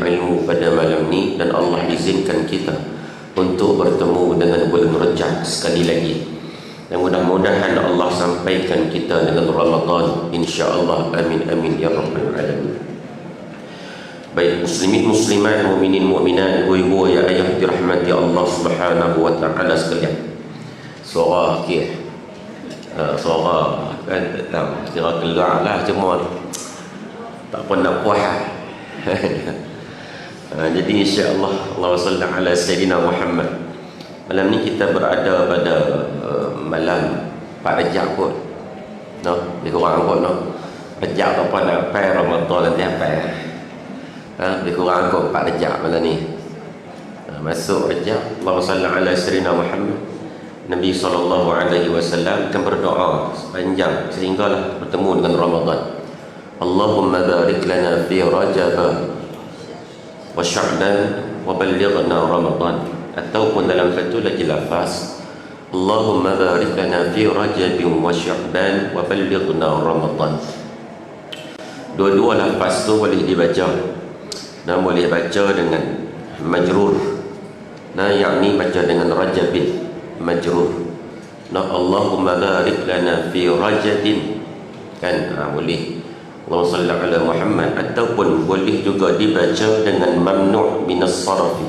ilmu pada malam ni, dan Allah izinkan kita untuk bertemu dengan bulan Rajab sekali lagi, dan mudah-mudahan Allah sampaikan kita dengan Ramadan, insya-Allah. Amin amin ya rabbal alamin. Baik muslimin muslimat, mukminin mukminat, ibu-ibu ya ayah dirahmati Allah Subhanahu wa taala sekalian. Suara okey. Suara kan tak tahu, kira keluar lah, cuma tak pernah puas. Jadi insya-Allah, Allahumma salli ala sayyidina Muhammad. Malam ni kita berada pada malam Pak Rajab pun. No, lebih kurang kot no. Rajab tak apa nak sampai Ramadan nanti sampai. Lebih kurang kot Pak Rajab malam ni. Masuk Rajab, Allahumma salli ala sayyidina Muhammad. Nabi SAW akan berdoa sepanjang sehinggalah bertemu dengan Ramadan. Allahumma barik lana fi Rajab wa Sya'ban wa ballighna Ramadan. Ataupun dalam satu lagi lafaz, Allahumma barik lana fi Rajab wa Sya'ban wa ballighna Ramadan. Dua-dua lafaz tu boleh dibaca, dan boleh baca dengan majrur, nah yakni baca dengan Rajabin majrur. Nah, Allahumma barik lana fi Rajabin kan, boleh Allahumma salli ala Muhammad. Ataupun boleh juga dibaca dengan mamnu' minas sarfi,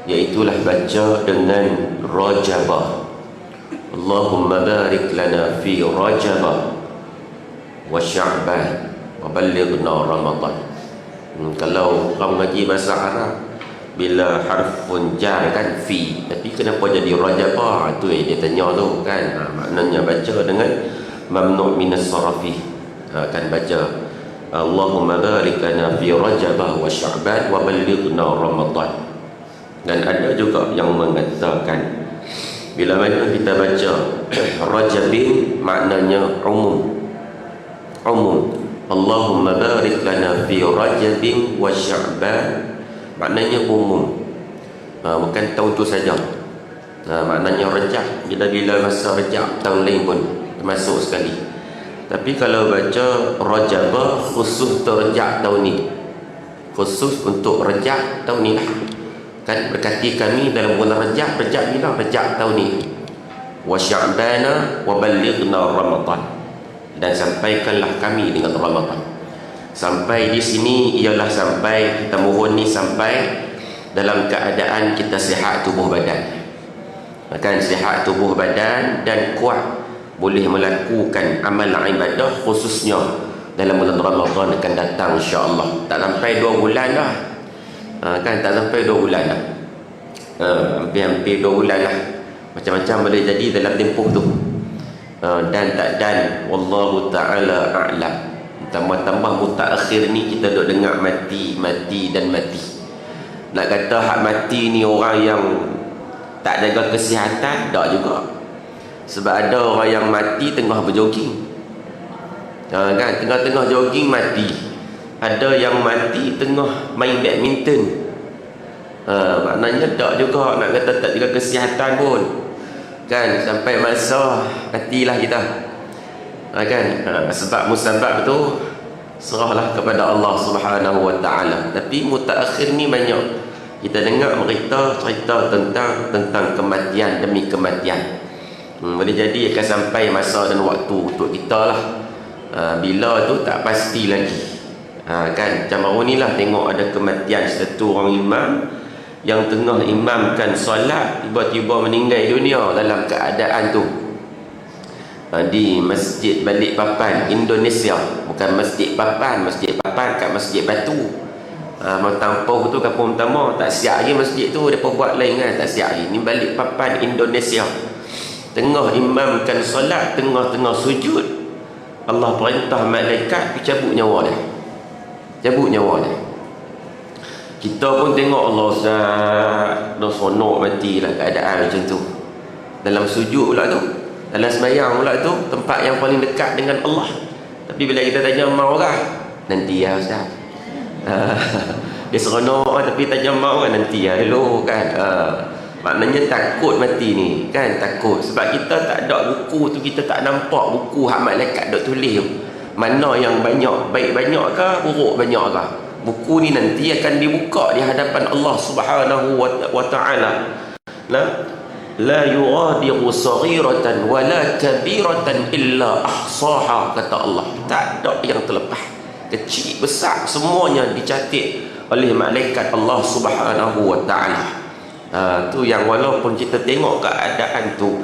iaitulah baca dengan Rajabah. Allahumma barik lana fi Rajabah wa Sya'ban wa ballighna Ramadan. Kalau orang ngaji bahasa Arab, bila harfun jar kan fi, tapi kenapa jadi Rajabah? Itu dia tanya tu kan. Maknanya baca dengan mamnu' minas sarfi, kan baca Allahumma barik lana fi Rajabah wa Sya'ban wa ballighna Ramadan. Dan ada juga yang mengatakan bila mana kita baca Rajabin, maknanya umum. Allahumma barik lana fi Rajabin wa Sya'ban, maknanya umum, bukan tahun tu saja. Maknanya Rajab, bila masa Rajab tahun lain pun termasuk sekali. Tapi kalau baca Rajabah, khusus untuk Rajab tahun ni, khusus untuk Rajab tahun ni lah kan. Berkati kami dalam bulan Rajab bila Rajab tahun ni. Wa Sya'bana wa ballighna Ramadan, dan sampaikanlah kami dengan Ramadan. Sampai di sini ialah sampai kita mohon ni sampai dalam keadaan kita sihat tubuh badan, kan, sihat tubuh badan dan kuat, boleh melakukan amal ibadah khususnya dalam bulan Ramadan akan datang insya-Allah. Tak sampai 2 bulan dah, kan, tak sampai 2 bulan dah, hampir 2 bulan lah. Macam-macam boleh jadi dalam tempoh tu, dan wallahu ta'ala a'lam. Tambah-tambah mutaakhir ni kita duk dengar mati. Nak kata hak mati ni orang yang tak jaga kesihatan, tak juga. Sebab ada orang yang mati tengah berjoging, kan, tengah-tengah jogging mati. Ada yang mati tengah main badminton. Maknanya tak juga, nak kata tak jaga kesihatan pun, kan, sampai masa matilah kita. Kan, sebab musabab tu serahlah kepada Allah Subhanahu wa taala. Tapi mutaakhir ni banyak kita dengar cerita tentang kematian demi kematian. Boleh jadi akan sampai masa dan waktu untuk kita lah. Bila tu tak pasti lagi. Kan, macam baru ni lah tengok ada kematian satu orang imam yang tengah imamkan solat, tiba-tiba meninggal dunia dalam keadaan tu di Masjid Balikpapan, Indonesia. Bukan Masjid Papan kat Masjid Batu. Tampoh tu kampung pertama, tak siap lagi masjid tu, dia buat lain kan, tak siap lagi. Ni Balikpapan, Indonesia. Tengah imamkan solat, tengah-tengah sujud, Allah perintah malaikat cabut nyawa dia. Kita pun tengok Allah Ustaz, dah sonok matilah keadaan macam tu. Dalam sujud pula tu, dalam sembahyang pula tu, tempat yang paling dekat dengan Allah. Tapi bila kita tanya mau kah? Nanti ya Ustaz. Dia seronok tapi tanya mau kan, nanti ya dulu kan. Maknanya takut mati ni kan, takut. Sebab kita tak ada buku tu, kita tak nampak buku hak malaikat dok tulis tu. Mana yang banyak, baik banyak ke, buruk banyak ke. buku ni nanti akan dibuka di hadapan Allah Subhanahu wa taala. La yughadiru saghiratan wala kabiratan illa ahsaha, kata Allah. Tak ada yang terlepas, kecil besar semuanya dicatat oleh malaikat Allah Subhanahu wa taala. Tu yang walaupun kita tengok keadaan tu,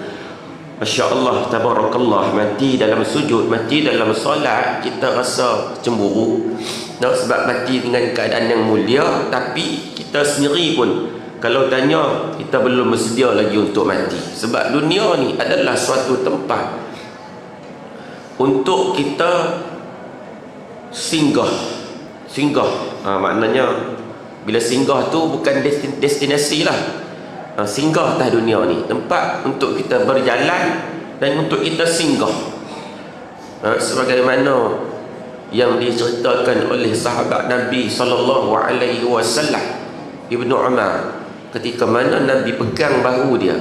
Masya Allah, tabarakallah, mati dalam sujud, mati dalam solat, kita rasa cemburu. Sebab mati dengan keadaan yang mulia, tapi kita sendiri pun kalau tanya, kita belum bersedia lagi untuk mati. Sebab dunia ni adalah suatu tempat untuk kita singgah. Maknanya bila singgah tu bukan destinasi lah. Singgah atas dunia ni, tempat untuk kita berjalan dan untuk kita singgah. Sebagaimana yang diceritakan oleh sahabat Nabi SAW, Ibnu Umar, ketika mana Nabi pegang bahu dia,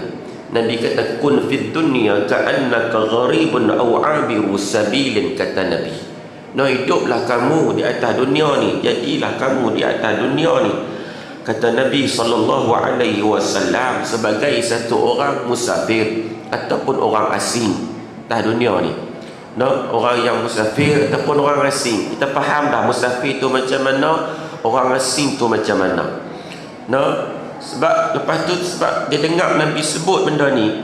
Nabi kata, kun fid dunya ka'annaka gharibun aw 'abiru sabilin, kata Nabi. Hiduplah kamu di atas dunia ni, jadilah kamu di atas dunia ni, kata Nabi SAW, sebagai satu orang musafir ataupun orang asing atas dunia ni. Orang yang musafir ataupun orang asing, kita faham dah musafir tu macam mana, orang asing tu macam mana. Sebab lepas tu, sebab dia dengar Nabi sebut benda ni,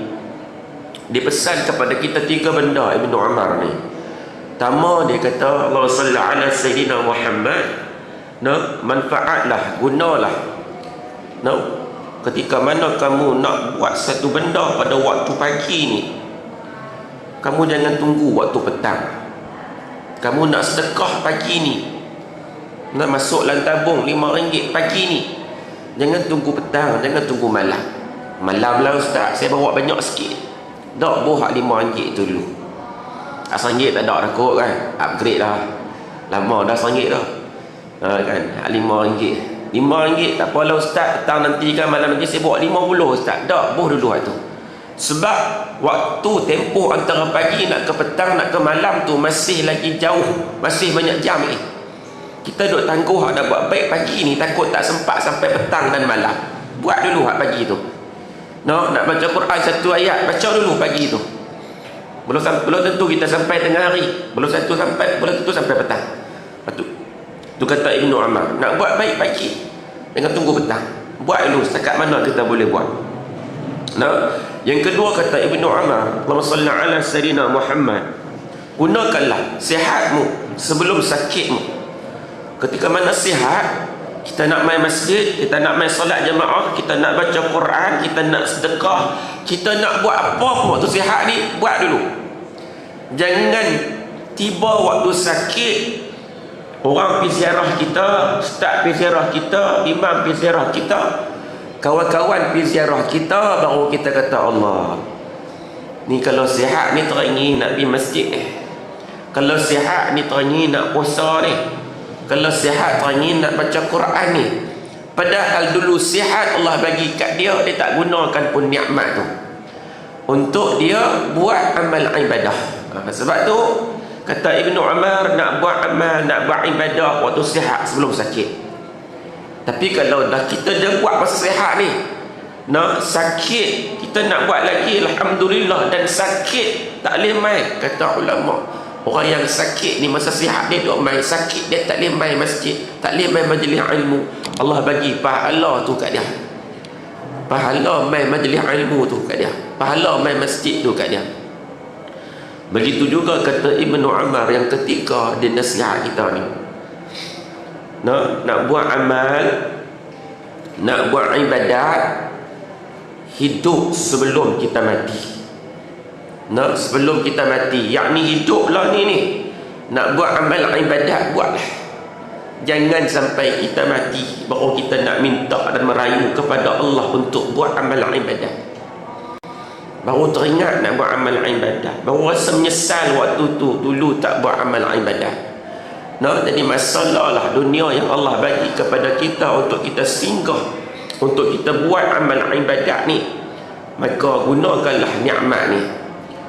dia pesan kepada kita 3 benda Ibnu Umar ni. Pertama, dia kata, Allah sallallahu ala sayyidina Muhammad, manfaatlah, gunalah ketika mana kamu nak buat satu benda pada waktu pagi ni, kamu jangan tunggu waktu petang. Kamu nak sedekah pagi ni, nak masuk dalam tabung RM5 pagi ni, jangan tunggu petang, jangan tunggu malam. Malam lah ustaz, saya bawa banyak sikit. Tak buat RM5 tu dulu. RM1 tak ada dah kot kan, upgrade dah, lama dah RM1 dah. Kan RM5, RM5 tak apalah ustaz, petang nanti kan, malam nanti saya bawa RM50 ustaz. Tak, boh dulu tu. Sebab waktu tempoh antara pagi nak ke petang nak ke malam tu masih lagi jauh, masih banyak jam lagi. Kita duk tangguh dah buat baik pagi ni, takut tak sempat sampai petang dan malam. Buat dulu hak pagi tu. Nak baca Quran satu ayat, baca dulu pagi tu. Belum tentu kita sampai tengah hari, belum tentu sampai petang. Tu kata Ibnu Umar, nak buat baik pagi, jangan tunggu petang. Buat dulu setakat mana kita boleh buat. Yang kedua kata Ibnu Umar, Allahumma salli ala sayyidina Muhammad, gunakanlah sihatmu sebelum sakitmu. Ketika mana sihat, kita nak main masjid, kita nak main solat jemaah, kita nak baca Quran, kita nak sedekah, kita nak buat apa pun waktu sihat ni, buat dulu. Jangan tiba waktu sakit, orang pergi ziarah kita, ustaz pergi ziarah kita, imam pergi ziarah kita, kawan-kawan pergi ziarah kita, baru kita kata, Allah ni kalau sihat ni teringin nak pergi masjid kalau sihat ni teringin nak puasa ni, kalau sihat teringin nak baca Quran ni. Padahal dulu sihat Allah bagi kat dia, dia tak gunakan pun nikmat tu untuk dia buat amal ibadah. Sebab tu kata Ibnu Umar, nak buat amal, nak buat ibadah waktu sihat sebelum sakit. Tapi kalau dah kita dah buat masa sihat ni, nak sakit kita nak buat lagi, alhamdulillah. Dan sakit tak boleh main, kata ulama. Orang yang sakit ni masa sihat dia duk main, sakit dia tak boleh main masjid, tak boleh main majlis ilmu. Allah bagi pahala tu kat dia, pahala main majlis ilmu tu kat dia, pahala main masjid tu kat dia. Begitu juga kata Ibnu Umar yang ketiga, dia nasihat kita ni, nak buat amal, nak buat ibadat, hidup sebelum kita mati. Sebelum kita mati, yakni hiduplah ni nak buat amal ibadat, buatlah. Jangan sampai kita mati baru kita nak minta dan merayu kepada Allah untuk buat amal ibadat, baru teringat nak buat amal ibadat, baru rasa menyesal waktu tu dulu tak buat amal ibadat. Jadi masalah lah dunia yang Allah bagi kepada kita untuk kita singgah, untuk kita buat amal ibadat ni, maka gunakanlah nikmat ni.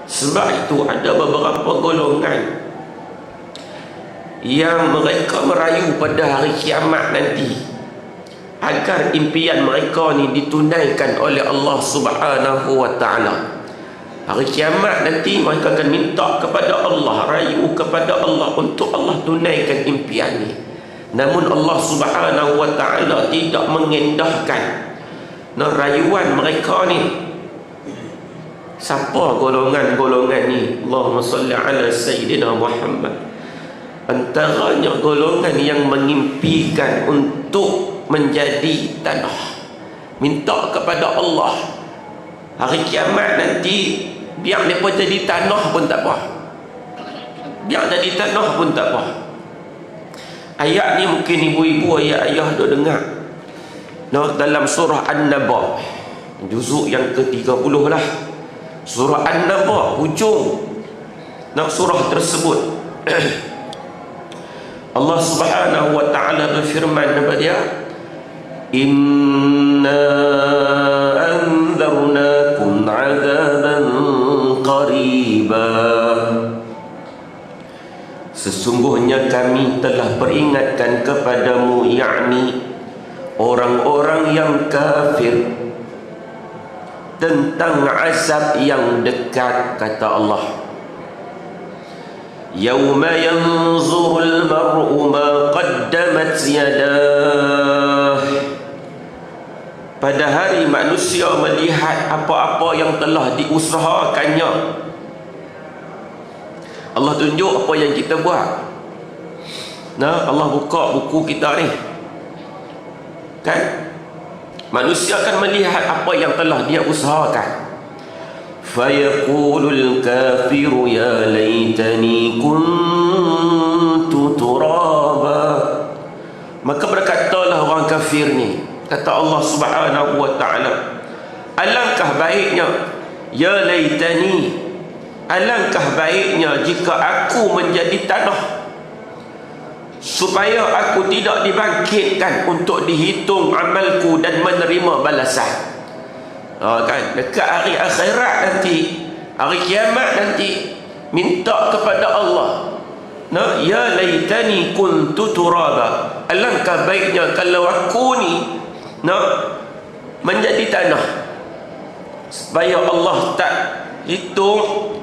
Sebab itu ada beberapa golongan yang mereka merayu pada hari kiamat nanti agar impian mereka ni ditunaikan oleh Allah Subhanahu wa ta'ala. Hari kiamat nanti mereka akan minta kepada Allah, rayu kepada Allah untuk Allah tunaikan impian ni. Namun Allah Subhanahu wa ta'ala tidak mengendahkan rayuan mereka ni. Siapa golongan-golongan ni? Allahumma salli ala Sayyidina Muhammad. Antaranya golongan yang mengimpikan untuk menjadi tanah, minta kepada Allah hari kiamat nanti biar mereka jadi tanah pun tak apa, biar jadi tanah pun tak apa. Ayat ni mungkin ibu-ibu, ayah-ayah dah dengar dalam surah An-Naba, juzuk yang ke-30 lah. Surah An-Naba, hujung surah tersebut Allah Subhanahu wa ta'ala berfirman kepada dia, inna anzarnakum 'adzaban qariba, sesungguhnya kami telah peringatkan kepadamu, yakni orang-orang yang kafir, tentang azab yang dekat. Kata Allah, yauma yanzurul mar'u ma qaddamat yadah, pada hari manusia melihat apa-apa yang telah diusahakannya. Allah tunjuk apa yang kita buat. Allah buka buku kita ni kan, manusia akan melihat apa yang telah dia usahakan. Fayaqulul kafiru ya laitani kuntu turaba, maka berkatalah orang kafir ni, kata Allah Subhanahu wa ta'ala, alangkah baiknya, ya laitani, alangkah baiknya jika aku menjadi tanah, supaya aku tidak dibangkitkan untuk dihitung amalku dan menerima balasan. Kan dekat hari akhirat nanti, hari kiamat nanti, minta kepada Allah, ya laitani kuntu turaba, alangkah baiknya kalau aku ni menjadi tanah, supaya Allah tak hitung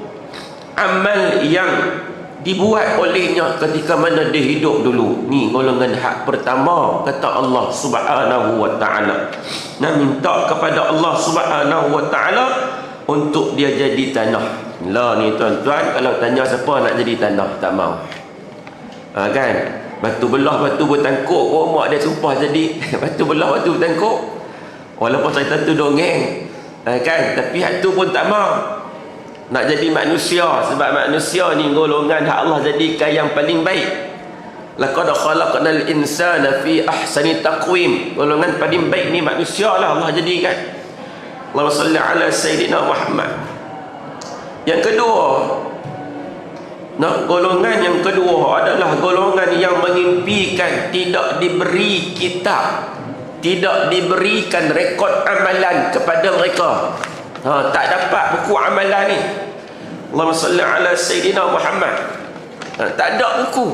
amal yang dibuat olehnya ketika mana dia hidup dulu. Ni golongan hak pertama, kata Allah Subhanahu wa ta'ala. Minta kepada Allah Subhanahu wa ta'ala untuk dia jadi tanah. Lah ni tuan-tuan, kalau tanya siapa nak jadi tanah, tak mau. Kan? Batu belah, batu bertangkuk, mak dia sumpah jadi batu belah, batu bertangkuk. Walaupun cerita tu dongeng, kan? Tapi hak tu pun tak mau nak jadi manusia, sebab manusia ni golongan hak Allah jadikan yang paling baik. Laqad khalaqnal insana fi ahsani taqwim, golongan paling baik ni manusia lah Allah jadikan. Allahumma salli ala Sayyidina Muhammad. Yang kedua, golongan yang kedua adalah golongan yang mengimpikan tidak diberi kitab, tidak diberikan rekod amalan kepada mereka. Tak dapat buku amalan ni. Allahumma salli ala Sayyidina Muhammad. Tak ada buku.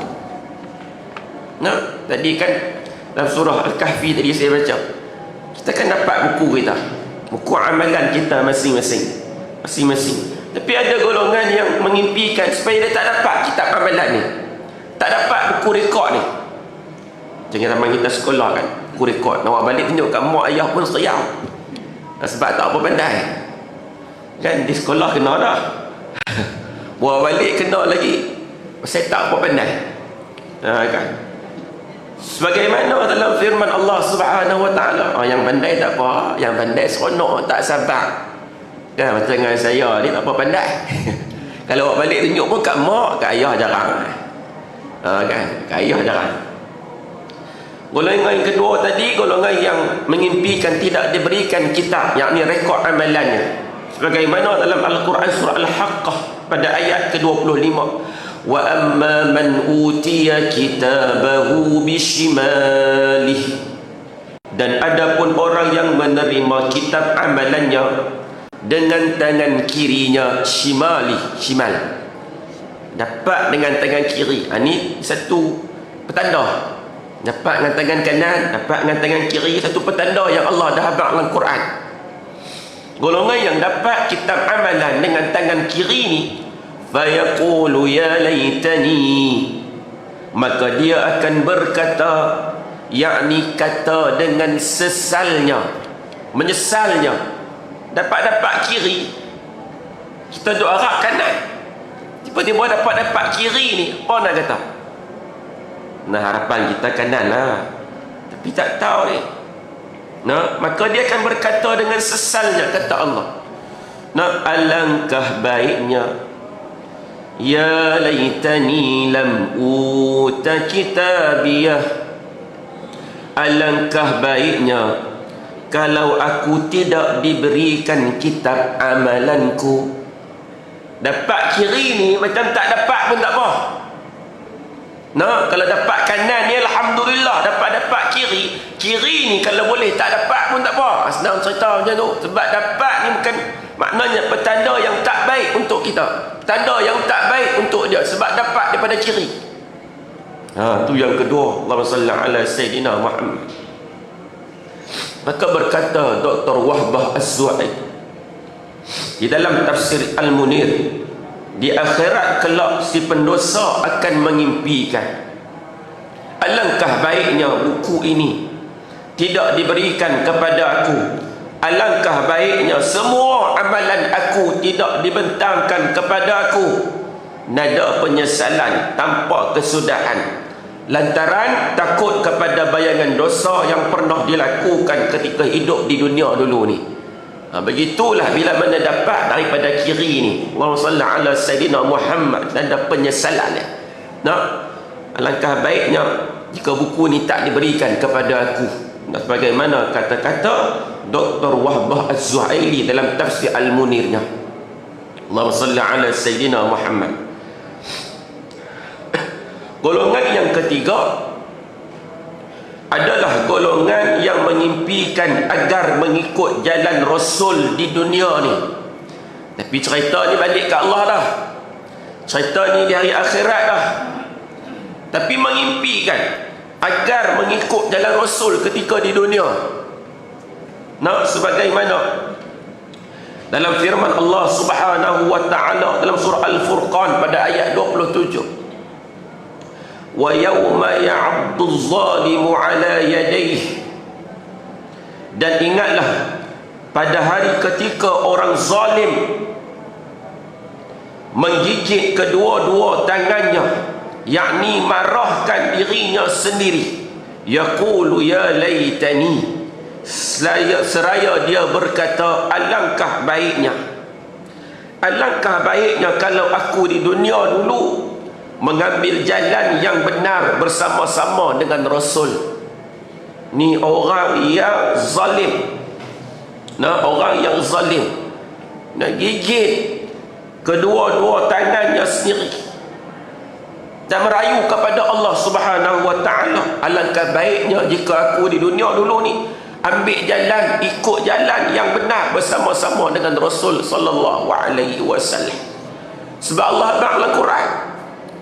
Tadi kan dalam surah Al-Kahfi tadi saya baca, kita kan dapat buku kita, buku amalan kita masing-masing. Tapi ada golongan yang mengimpikan supaya dia tak dapat kitab amalan ni, tak dapat buku rekod ni. Jangan zaman kita sekolah kan, buku rekod nak balik tunjuk kat mak ayah pun seriau, sebab tak apa pandai. Kan di sekolah kena dah buat balik kena lagi, saya tak apa pandai. Kan sebagaimana dalam firman Allah Subhanahu wa ta'ala, yang pandai tak apa, yang pandai seronok, tak sabar. Kan macam dengan saya ni tak apa pandai kalau buat balik tunjuk pun kat mak, kat ayah jarang. Kan kat ayah jarang. Golongan kedua tadi, golongan yang mengimpikan tidak diberikan kitab, yakni rekod amalannya. Sebagaimana dalam Al-Quran surah Al-Haqqah pada ayat ke-25, wa amma man utiya kitabahu bishimalih, dan adapun orang yang menerima kitab amalannya dengan tangan kirinya, shimal, dapat dengan tangan kiri. Ini satu petanda. Dapat dengan tangan kanan, dapat dengan tangan kiri, satu petanda yang Allah dah habaq dalam Quran. Golongan yang dapat kitab amalan dengan tangan kiri ni, fayaqulu ya laitani, maka dia akan berkata, yakni kata dengan sesalnya, menyesalnya. Dapat kiri, kita duk harap kanan, tiba-tiba dapat kiri ni, apa nak kata? Nah, harapan kita kanan lah, tapi tak tahu ni. Nah, maka dia akan berkata dengan sesalnya, kata Allah, nah, alangkah baiknya, ya laitani lam uta kitabiyah, alangkah baiknya kalau aku tidak diberikan kitab amalanku. Dapat kiri ni macam tak dapat pun tak apa. Nah, kalau dapat kanan ni alhamdulillah, dapat kiri. Kiri ni kalau boleh tak dapat pun tak apa. Senang cerita macam tu. Sebab dapat ni bukan maknanya petanda yang tak baik untuk kita. Petanda yang tak baik untuk dia sebab dapat daripada kiri. Tu yang kedua. Allahumma salli ala Sayyidina Muhammad. Maka berkata Dr. Wahbah Az-Zu'ai di dalam tafsir Al-Munir, di akhirat kelak si pendosa akan mengimpikan, alangkah baiknya buku ini tidak diberikan kepada aku, alangkah baiknya semua amalan aku tidak dibentangkan kepada aku. Nada penyesalan tanpa kesudahan lantaran takut kepada bayangan dosa yang pernah dilakukan ketika hidup di dunia dulu ni. Begitulah bila mana dapat daripada kiri ni, Allahumma salli ala Sayyidina Muhammad, dan ada penyesalan ni. Nah, alangkah baiknya jika buku ni tak diberikan kepada aku. Nah, sebagaimana kata-kata Dr. Wahbah Az-Zuhaili dalam tafsir Al-Munirnya. Allahumma salli ala Sayyidina Muhammad. Golongan yang ketiga adalah golongan yang mengimpikan agar mengikut jalan Rasul di dunia ni. Tapi cerita ni balik ke Allah dah. Cerita ni di hari akhirat dah. Tapi mengimpikan agar mengikut jalan Rasul ketika di dunia. Nah, sebagaimana dalam firman Allah Subhanahu wa taala dalam surah Al-Furqan pada ayat 27. Wa yawma ya'addu adh-dhalimu 'ala yadayhi, dan ingatlah pada hari ketika orang zalim menggigit kedua-dua tangannya, yakni marahkan dirinya sendiri. Yaqulu ya laitani, seraya dia berkata, alangkah baiknya kalau aku di dunia dulu mengambil jalan yang benar bersama-sama dengan Rasul. Ni orang yang zalim. Nah, orang yang zalim nak gigit kedua-dua tangannya sendiri dan merayu kepada Allah Subhanahu wa taala. Alangkah baiknya jika aku di dunia dulu ni ambil jalan, ikut jalan yang benar bersama-sama dengan Rasul sallallahu alaihi wasallam. Sebab Allah dalam Quran,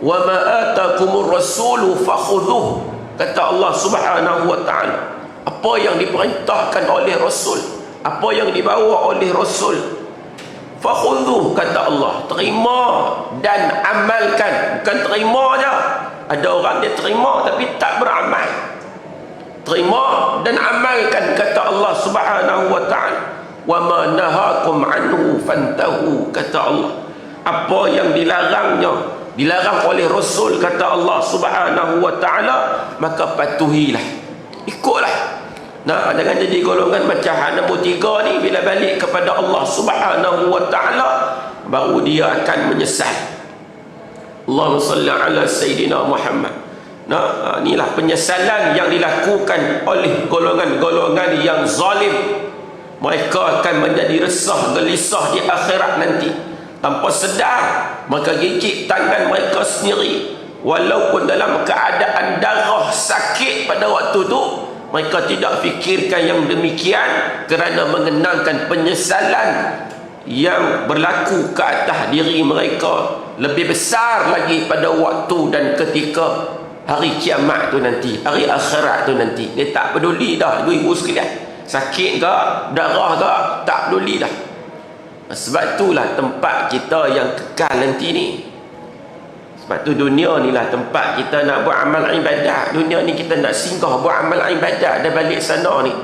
wa ma atakumur rasulu fakhudhuh, kata Allah Subhanahu wa taala, apa yang diperintahkan oleh Rasul, apa yang dibawa oleh Rasul, fakhudhuh, kata Allah, terima dan amalkan. Bukan terima je, ada orang dia terima tapi tak beramal. Terima dan amalkan, kata Allah Subhanahu wa taala. Wa ma nahakum anhu fantahu, kata Allah, apa yang dilarang oleh Rasul, kata Allah Subhanahu wa taala, maka patuhilah, ikutlah. Nah, jangan jadi golongan macam nombor 3 ni, bila balik kepada Allah Subhanahu wa taala baru dia akan menyesal. Allahumma salli ala Sayyidina Muhammad. Nah, inilah penyesalan yang dilakukan oleh golongan-golongan yang zalim. Mereka akan menjadi resah gelisah di akhirat nanti. Tanpa sedar, maka gigit tangan mereka sendiri, walaupun dalam keadaan darah sakit pada waktu tu. Mereka tidak fikirkan yang demikian kerana mengenangkan penyesalan yang berlaku ke atas diri mereka lebih besar lagi pada waktu dan ketika hari kiamat tu nanti, hari akhirat tu nanti. Dia tak peduli dah ibu-ibu sekalian, sakit ke, darah ke, tak peduli dah. Sebab itulah tempat kita yang kekal nanti ni. Sebab tu dunia ni lah tempat kita nak buat amal ibadat. Dunia ni kita nak singgah buat amal ibadat, dan balik sana ni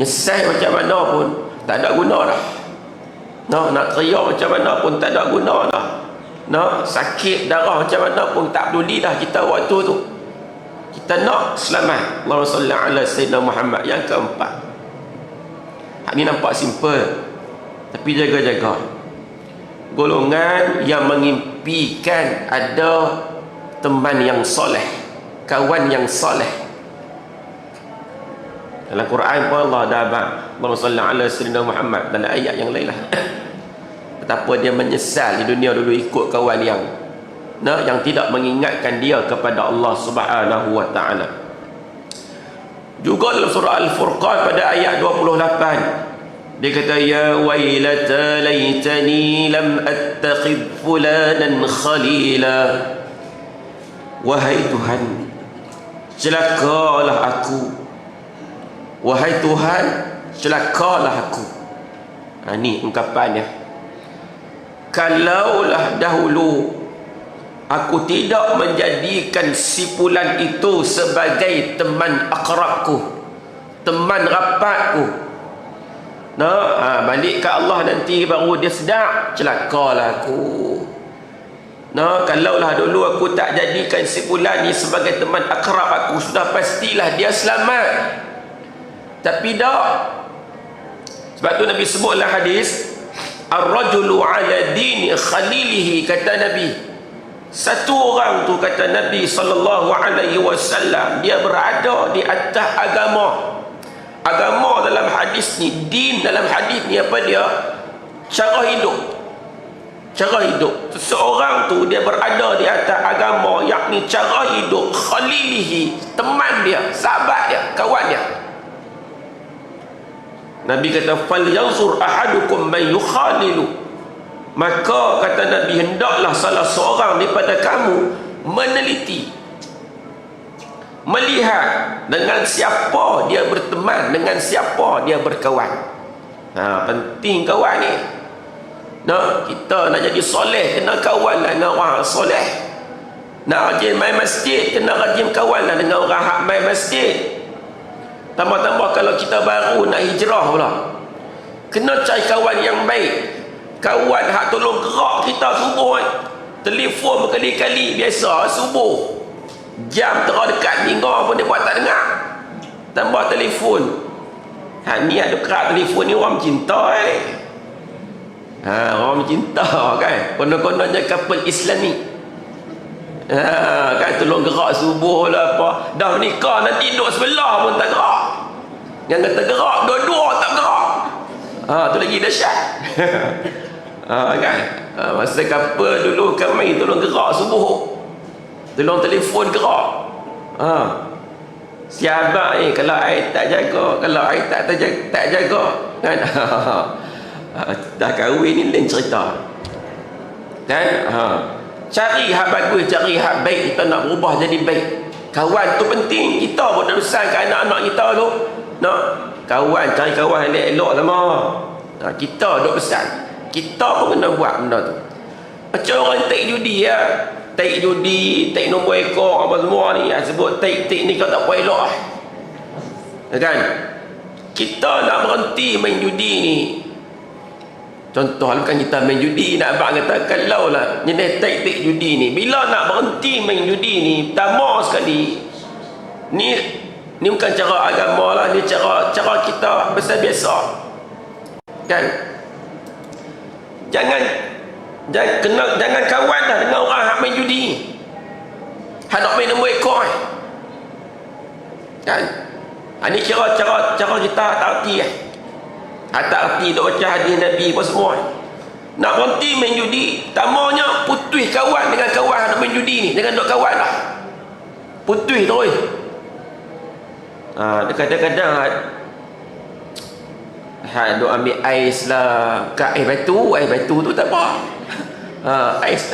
nyesal macam mana pun tak ada guna dah. Nak teriak macam mana pun tak ada guna dah. Sakit darah macam mana pun tak peduli dah kita waktu tu. Kita nak selamat. Allahumma salli ala Sayyidina Muhammad. Yang keempat, hak ni nampak simple, tapi jaga-jaga. Golongan yang mengimpikan ada teman yang soleh, kawan yang soleh. Dalam Quran pun Allah dah abang, Allahumma salli ala Sayyidina Muhammad, dalam ayat yang lain lah. Betapa dia menyesal di dunia dulu ikut kawan yang tidak mengingatkan dia kepada Allah Subhanahu wa taala. Juga dalam surah Al-Furqan pada ayat 28, dia kata, ya wailata laitani lam attakhidh fulanan khalila. Wahai Tuhan, celakalah aku. Wahai Tuhan, celakalah aku. Ini ungkapannya. Kalaulah dahulu aku tidak menjadikan si fulan itu sebagai teman akrabku, teman rapatku. Balik ke Allah nanti baru dia sedar, celakalah aku. Kalaulah dulu aku tak jadikan si fulan ni sebagai teman akrab aku, sudah pastilah dia selamat. Tapi tak. Sebab tu Nabi sebutlah hadis, ar-rajulu ala dini khalilihi, kata Nabi. Satu orang tu, kata Nabi sallallahu alaihi wasallam, dia berada di atas agama. Agama dalam hadis ni, din dalam hadis ni apa dia? Cara hidup. Cara hidup. Seseorang tu dia berada di atas agama, yakni cara hidup khalilihi, teman dia, sahabat dia, kawan dia. Nabi kata, fal yanzur ahadukum man yukhalilu. Maka kata Nabi, hendaklah salah seorang daripada kamu meneliti, melihat dengan siapa dia berteman, dengan siapa dia berkawan. Penting kawan ni. Kita nak jadi soleh, kena kawan lah dengan orang soleh. Nak rajin main masjid, kena rajin kawan lah dengan orang hak main masjid. Tambah-tambah kalau kita baru nak hijrah pula, kena cari kawan yang baik. Kawan hak tolong gerak kita subuh. Telefon berkali-kali, biasa subuh jam terlalu dekat tinggal pun dia buat tak dengar. Tambah telefon. Ni ada kerak telefon ni orang cinta orang cinta kan. Konon-kononnya couple Islami. Kan tolong gerak subuh lah apa. Dah menikah nanti duduk sebelah pun tak gerak. Yang kata gerak, dua-dua tak gerak. Tu lagi dahsyat. Kan. Masa couple dulu kami tolong gerak subuh, tolong telefon gerak. Siapa kalau air tak jaga, kalau air tak jaga kan. Dah kahwin ni lain cerita kan. Cari hak bagus, cari hak baik. Kita nak berubah jadi baik. Kawan tu penting. Kita pun dah besar ke anak-anak kita tu, kawan, cari kawan yang elok sama. Kita dah besar, kita pun kena buat benda tu. Macam orang take judi take judi, take nombor ekor apa semua ni, sebut take ni kau tak apa elok kan. Kita nak berhenti main judi ni. Contoh bukan kita main judi, nak abang kata kalau lah jenis take judi ni, bila nak berhenti main judi ni, pertama sekali ni bukan cara agama lah, ni cara kita biasa-biasa kan. Jangan kawan dah dengan orang yang main judi, nak main nombor ekor kan. Ini kira cara kita tak erti tak erti duk baca hadis Nabi apa semua. Nak berhenti main judi, tamanya putus kawan dengan kawan nak main judi ni. Jangan duk kawan lah, putus terus. Kadang-kadang duk ambil ais lah, kat air batu tu tak apa. Ais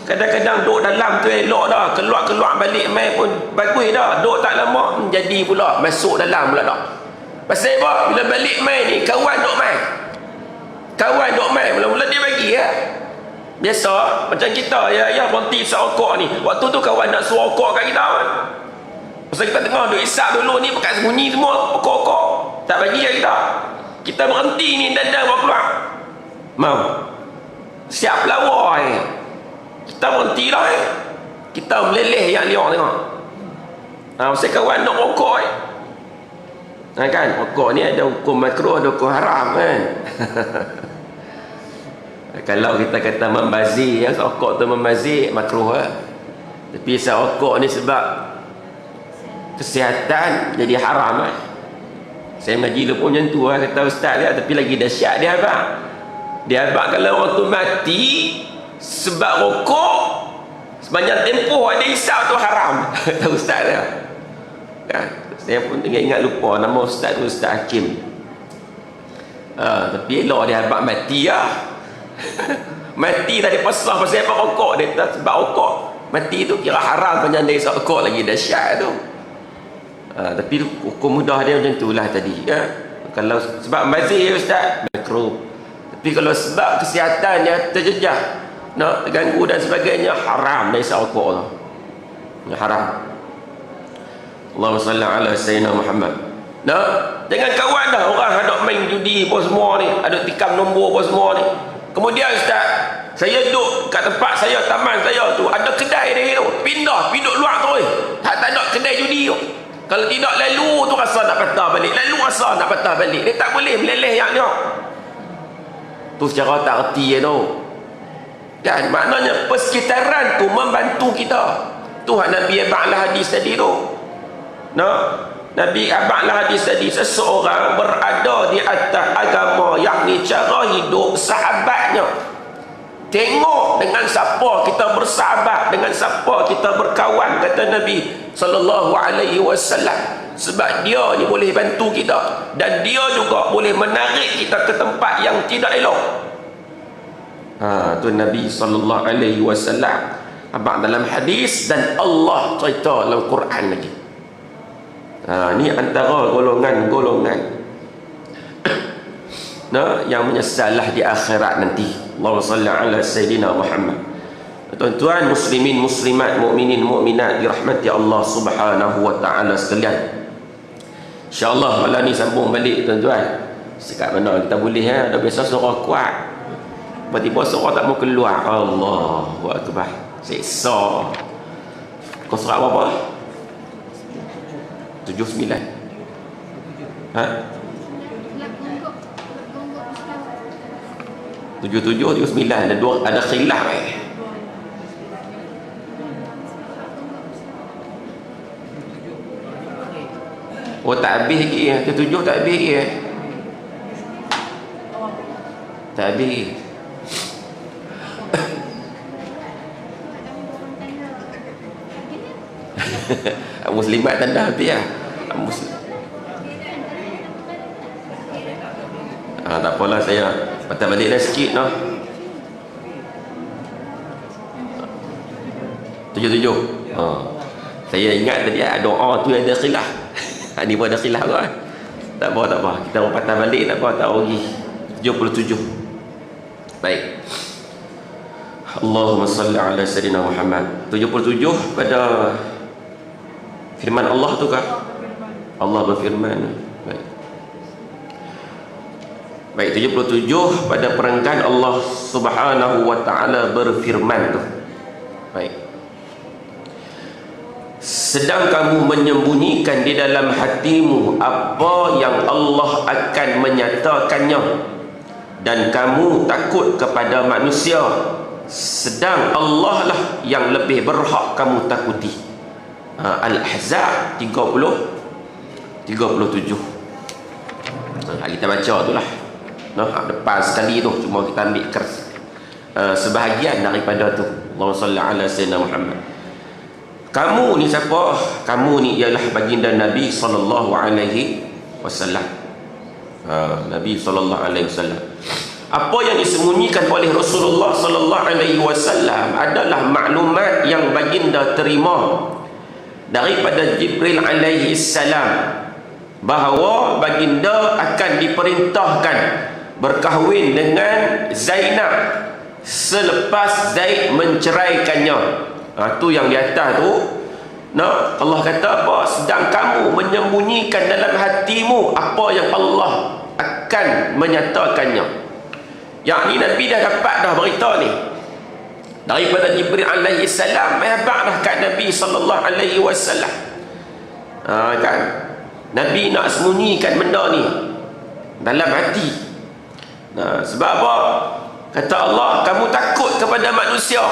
kadang-kadang duduk dalam tu elok dah, keluar balik main pun bagus dah, duduk tak lama jadi pula masuk dalam pula dah. Pasal apa? Bila balik main ni kawan duk main mula-mula dia bagi ya. Biasa macam kita ya berhenti serokok ni, waktu tu kawan nak suruh rokok kat kita kan, pasal kita tengah duk isap dulu ni pekat sembunyi semua pokok-pokok tak bagi kat kita berhenti ni dan bawa keluar mau siap lawa kita berhenti dah kita meleleh yang liang tengok pasal kawan nak rokok kan, rokok ni ada hukum makruh ada hukum haram kan. Kalau kita kata membazir rokok tu membazir makruh tapi rokok ni sebab kesihatan jadi haram saya mengaji dulu pun macam tu kata ustaz dia, tapi lagi dahsyat dia abang kalau orang tu mati sebab rokok sepanjang tempoh ada hisap tu haram. Kata ustaz dia kan, saya pun ingat lupa nama ustaz tu, Ustaz Hakim. Tapi elok dia abang mati mati tadi pasal pasal apa rokok dia sebab rokok mati tu kira haram panjang dia hisap rokok lagi dahsyat tu. Tapi hukum mudah dia macam itulah tadi ya. Kalau sebab mazir ustaz makruh, tapi kalau sebab kesihatan dia terjejah nak terganggu dan sebagainya haram dia hisap rokok tu haram. Allahumma salli ala sayyidina Muhammad. Jangan kawan dah orang ada main judi apa semua ni, ada tikam nombor apa semua ni. Kemudian ustaz, saya duduk kat tempat saya, taman saya tu ada kedai dia tu, pindah luar tu tak ada kedai judi tu. Kalau tidak lalu tu rasa nak patah balik, dia tak boleh meleleh yang dia tu secara tak erti tu kan. Maknanya persekitaran tu membantu kita. Tuhan Nabi abanglah hadis tadi tu Nabi abanglah hadis tadi, seseorang berada di atas agama yakni cara hidup sahabatnya. Tengok dengan siapa kita bersahabat, dengan siapa kita berkawan, kata Nabi sallallahu alaihi wasallam, sebab dia ni boleh bantu kita dan dia juga boleh menarik kita ke tempat yang tidak elok. Tu Nabi sallallahu alaihi wasallam abang dalam hadis dan Allah cerita dalam Quran lagi. Ni antara golongan yang menyesallah di akhirat nanti. Allahumma salli ala sayyidina Muhammad. Tuan-tuan muslimin muslimat, mukminin mukminat dirahmati Allah Subhanahu wa taala sekalian. Insya-Allah malam ni sambung balik tuan-tuan. Sekat mana kita boleh ada biasa suara kuat. Tiba-tiba suara tak mau keluar. Allahu akbar. Seksa. Kau surat berapa? 79. Ha? 77, 79 ada khilaf Oh tak habis lagi 77 tak habis lagi tak habis Muslimat tanda habis lah tak apalah saya patah balik dah sikit 77 saya ingat tadi doa tu ada khilaf ni pun ada khilaf kan. Tak apa kita orang patah balik tak apa tak rugi 77 baik. Allahumma salli ala sayyidina Muhammad. 77 pada firman Allah tu kah? Allah berfirman. Baik 77 pada perenggan Allah Subhanahu wa taala berfirman tu. Baik. Sedang kamu menyembunyikan di dalam hatimu apa yang Allah akan menyatakannya dan kamu takut kepada manusia, sedang Allah lah yang lebih berhak kamu takuti. Al-Ahzab 37. Kita baca tu lah. Depan sekali tu cuma kita ambil sebahagian daripada tu. Allahumma salli ala sayyidina Muhammad. Kamu ni siapa? Kamu ni ialah baginda Nabi sallallahu alaihi wasallam. Nabi sallallahu alaihi wasallam. Apa yang disembunyikan oleh Rasulullah sallallahu alaihi wasallam adalah maklumat yang baginda terima daripada Jibril alaihi salam, bahawa baginda akan diperintahkan berkahwin dengan Zainab selepas Zaid menceraikannya. Tu yang di atas tu. Allah kata apa? Sedang kamu menyembunyikan dalam hatimu apa yang Allah akan menyatakannya. Yang ni Nabi dah dapat dah berita ni daripada Jibril alaihi salam, hebat dah kat Nabi sallallahu alaihi wasallam. Kan Nabi nak sembunyikan benda ni dalam hati. Sebab apa? Kata Allah, kamu takut kepada manusia,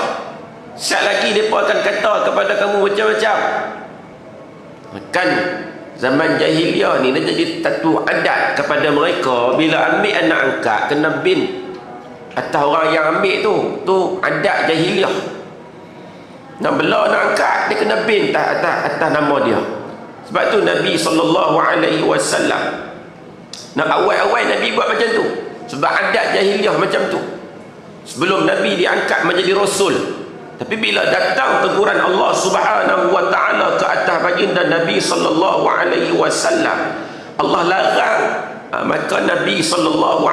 sekejap lagi mereka akan kata kepada kamu macam-macam. Kan zaman jahiliah ni dia jadi satu adat kepada mereka, bila ambil anak angkat kena bin atas orang yang ambil tu adat jahiliah. Nak bela nak angkat, dia kena bin atas nama dia. Sebab tu Nabi SAW nak awal-awal Nabi buat macam tu, sebab adat jahiliah macam tu sebelum Nabi diangkat menjadi Rasul. Tapi bila datang teguran Allah Subhanahu wa ta'ala ke atas baginda Nabi SAW, Allah larang, maka Nabi SAW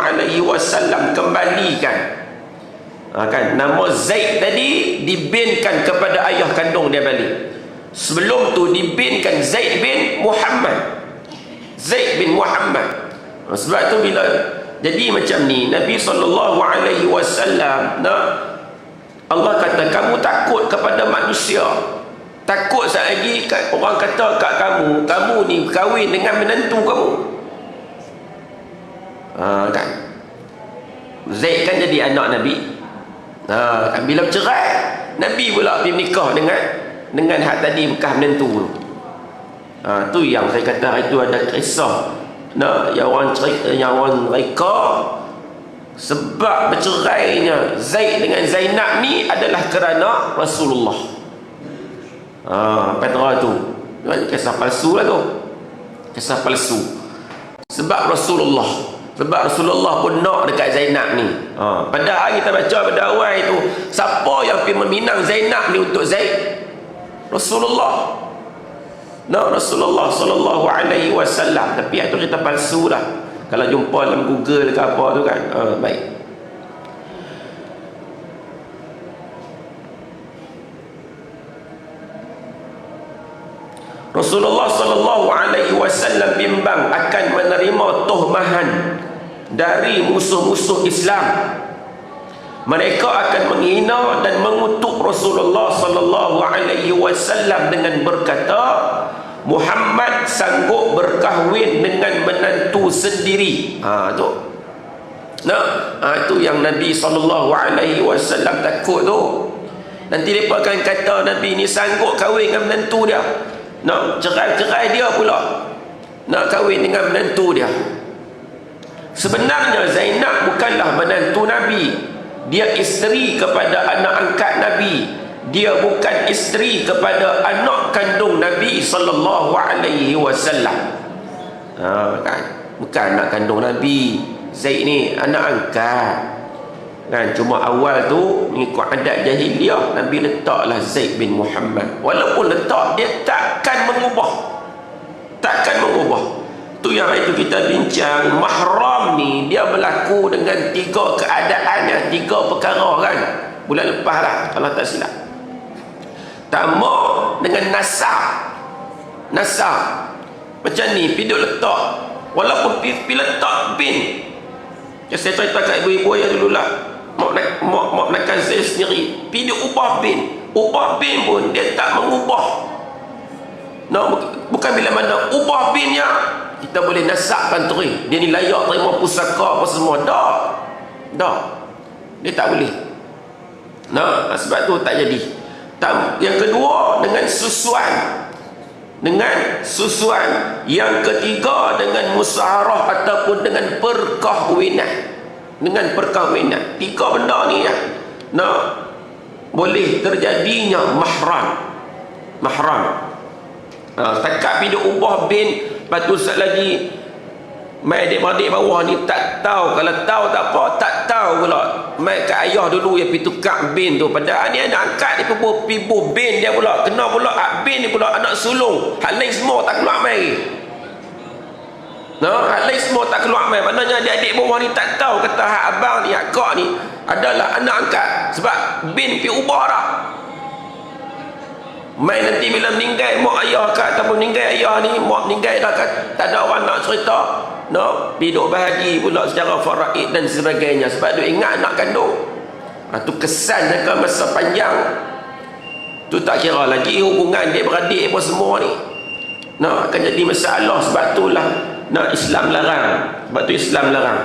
kembalikan kan nama Zaid tadi, dibinkan kepada ayah kandung dia balik. Sebelum tu dibinkan Zaid bin Muhammad. Zaid bin Muhammad. Sebab tu bila jadi macam ni, Nabi SAW Allah kata, kamu takut kepada manusia, takut sekali lagi orang kata kat kamu ni kahwin dengan menantu kamu. Kan Zaid kan jadi anak Nabi. Bila bercerai, Nabi pula pergi menikah dengan hak tadi bekas menantu tu. Tu yang saya kata itu ada kisah yang orang reka sebab bercerainya Zaid dengan Zainab ni adalah kerana Rasulullah. Apa tu? Kisah palsu lah tu. Kisah palsu. Sebab Rasulullah pun nak dekat Zainab ni. Padahal kita baca pada awal itu, siapa yang pergi meminang Zainab ni untuk Zaid? Rasulullah. Rasulullah sallallahu alaihi wasallam. Tapi itu cerita palsu lah. Kalau jumpa dalam Google ke apa tu kan. Baik. Rasulullah sallallahu alaihi wasallam bimbang akan menerima tuhmahan dari musuh-musuh Islam. Mereka akan menghina dan mengutuk Rasulullah sallallahu alaihi wasallam dengan berkata, Muhammad sanggup berkahwin dengan menantu sendiri. Itu yang Nabi sallallahu alaihi wasallam takut tu. Nanti mereka akan kata Nabi ni sanggup kahwin dengan menantu dia. Nak cerai dia pula, nak kahwin dengan menantu dia. Sebenarnya Zainab bukanlah menantu Nabi. Dia isteri kepada anak angkat Nabi. Dia bukan isteri kepada anak kandung Nabi sallallahu alaihi wasallam. Kan? Bukan anak kandung Nabi. Zaid ni anak angkat. Kan, cuma awal tu mengikut adat jahiliah, Nabi letaklah Zaid bin Muhammad. Walaupun letak, dia takkan mengubah. Tu yang itu kita bincang, mahram ni dia berlaku dengan 3 keadaan, 3 perkara kan. Bulan lepas lah kalau tak silap. Pertama dengan nasab. Macam ni, pergi letak. Walaupun pergi letak bin. Saya cerita kat ibu-ibu yang dulu lah, mak nakkan saya sendiri, pergi dia ubah bin pun dia tak mengubah. Bukan bila mana ubah binnya kita boleh nasabkan terus dia ni layak terima pusaka apa semua. Dah dia tak boleh. Sebab tu tak jadi. Yang kedua dengan susuan. Yang ketiga dengan musyawarah ataupun dengan perkahwinan. 3 benda ni ya. Boleh terjadinya mahram. Setakat bila ubah bin, lepas tu lagi Mai adik-beradik bawah ni tak tahu. Kalau tahu tak apa, tak tahu pula. Mai kat ayah dulu yang pergi tukar bin tu. Padahal ni anak angkat dia pergi bin dia pula. Kena pula bin ni pula anak sulung. Hal lain semua tak keluar mai. Hal lain semua tak keluar mai. Maknanya adik-adik bawah ni tak tahu kata hak abang ni, hak kak ni adalah anak angkat. Sebab bin pergi ubah dah. Mai nanti bila meninggal mak ayah kat ataupun meninggal ayah ni, mak meninggal dah kat, tak ada orang nak cerita. Hidup bahagi pula secara faraid dan sebagainya. Sebab dia ingat anak kandung. Tu kesan jangka masa panjang. Tu tak kira lagi hubungan dia beradik apa semua ni. Akan jadi masalah. Sebab itulah Islam larang. Sebab tu Islam larang.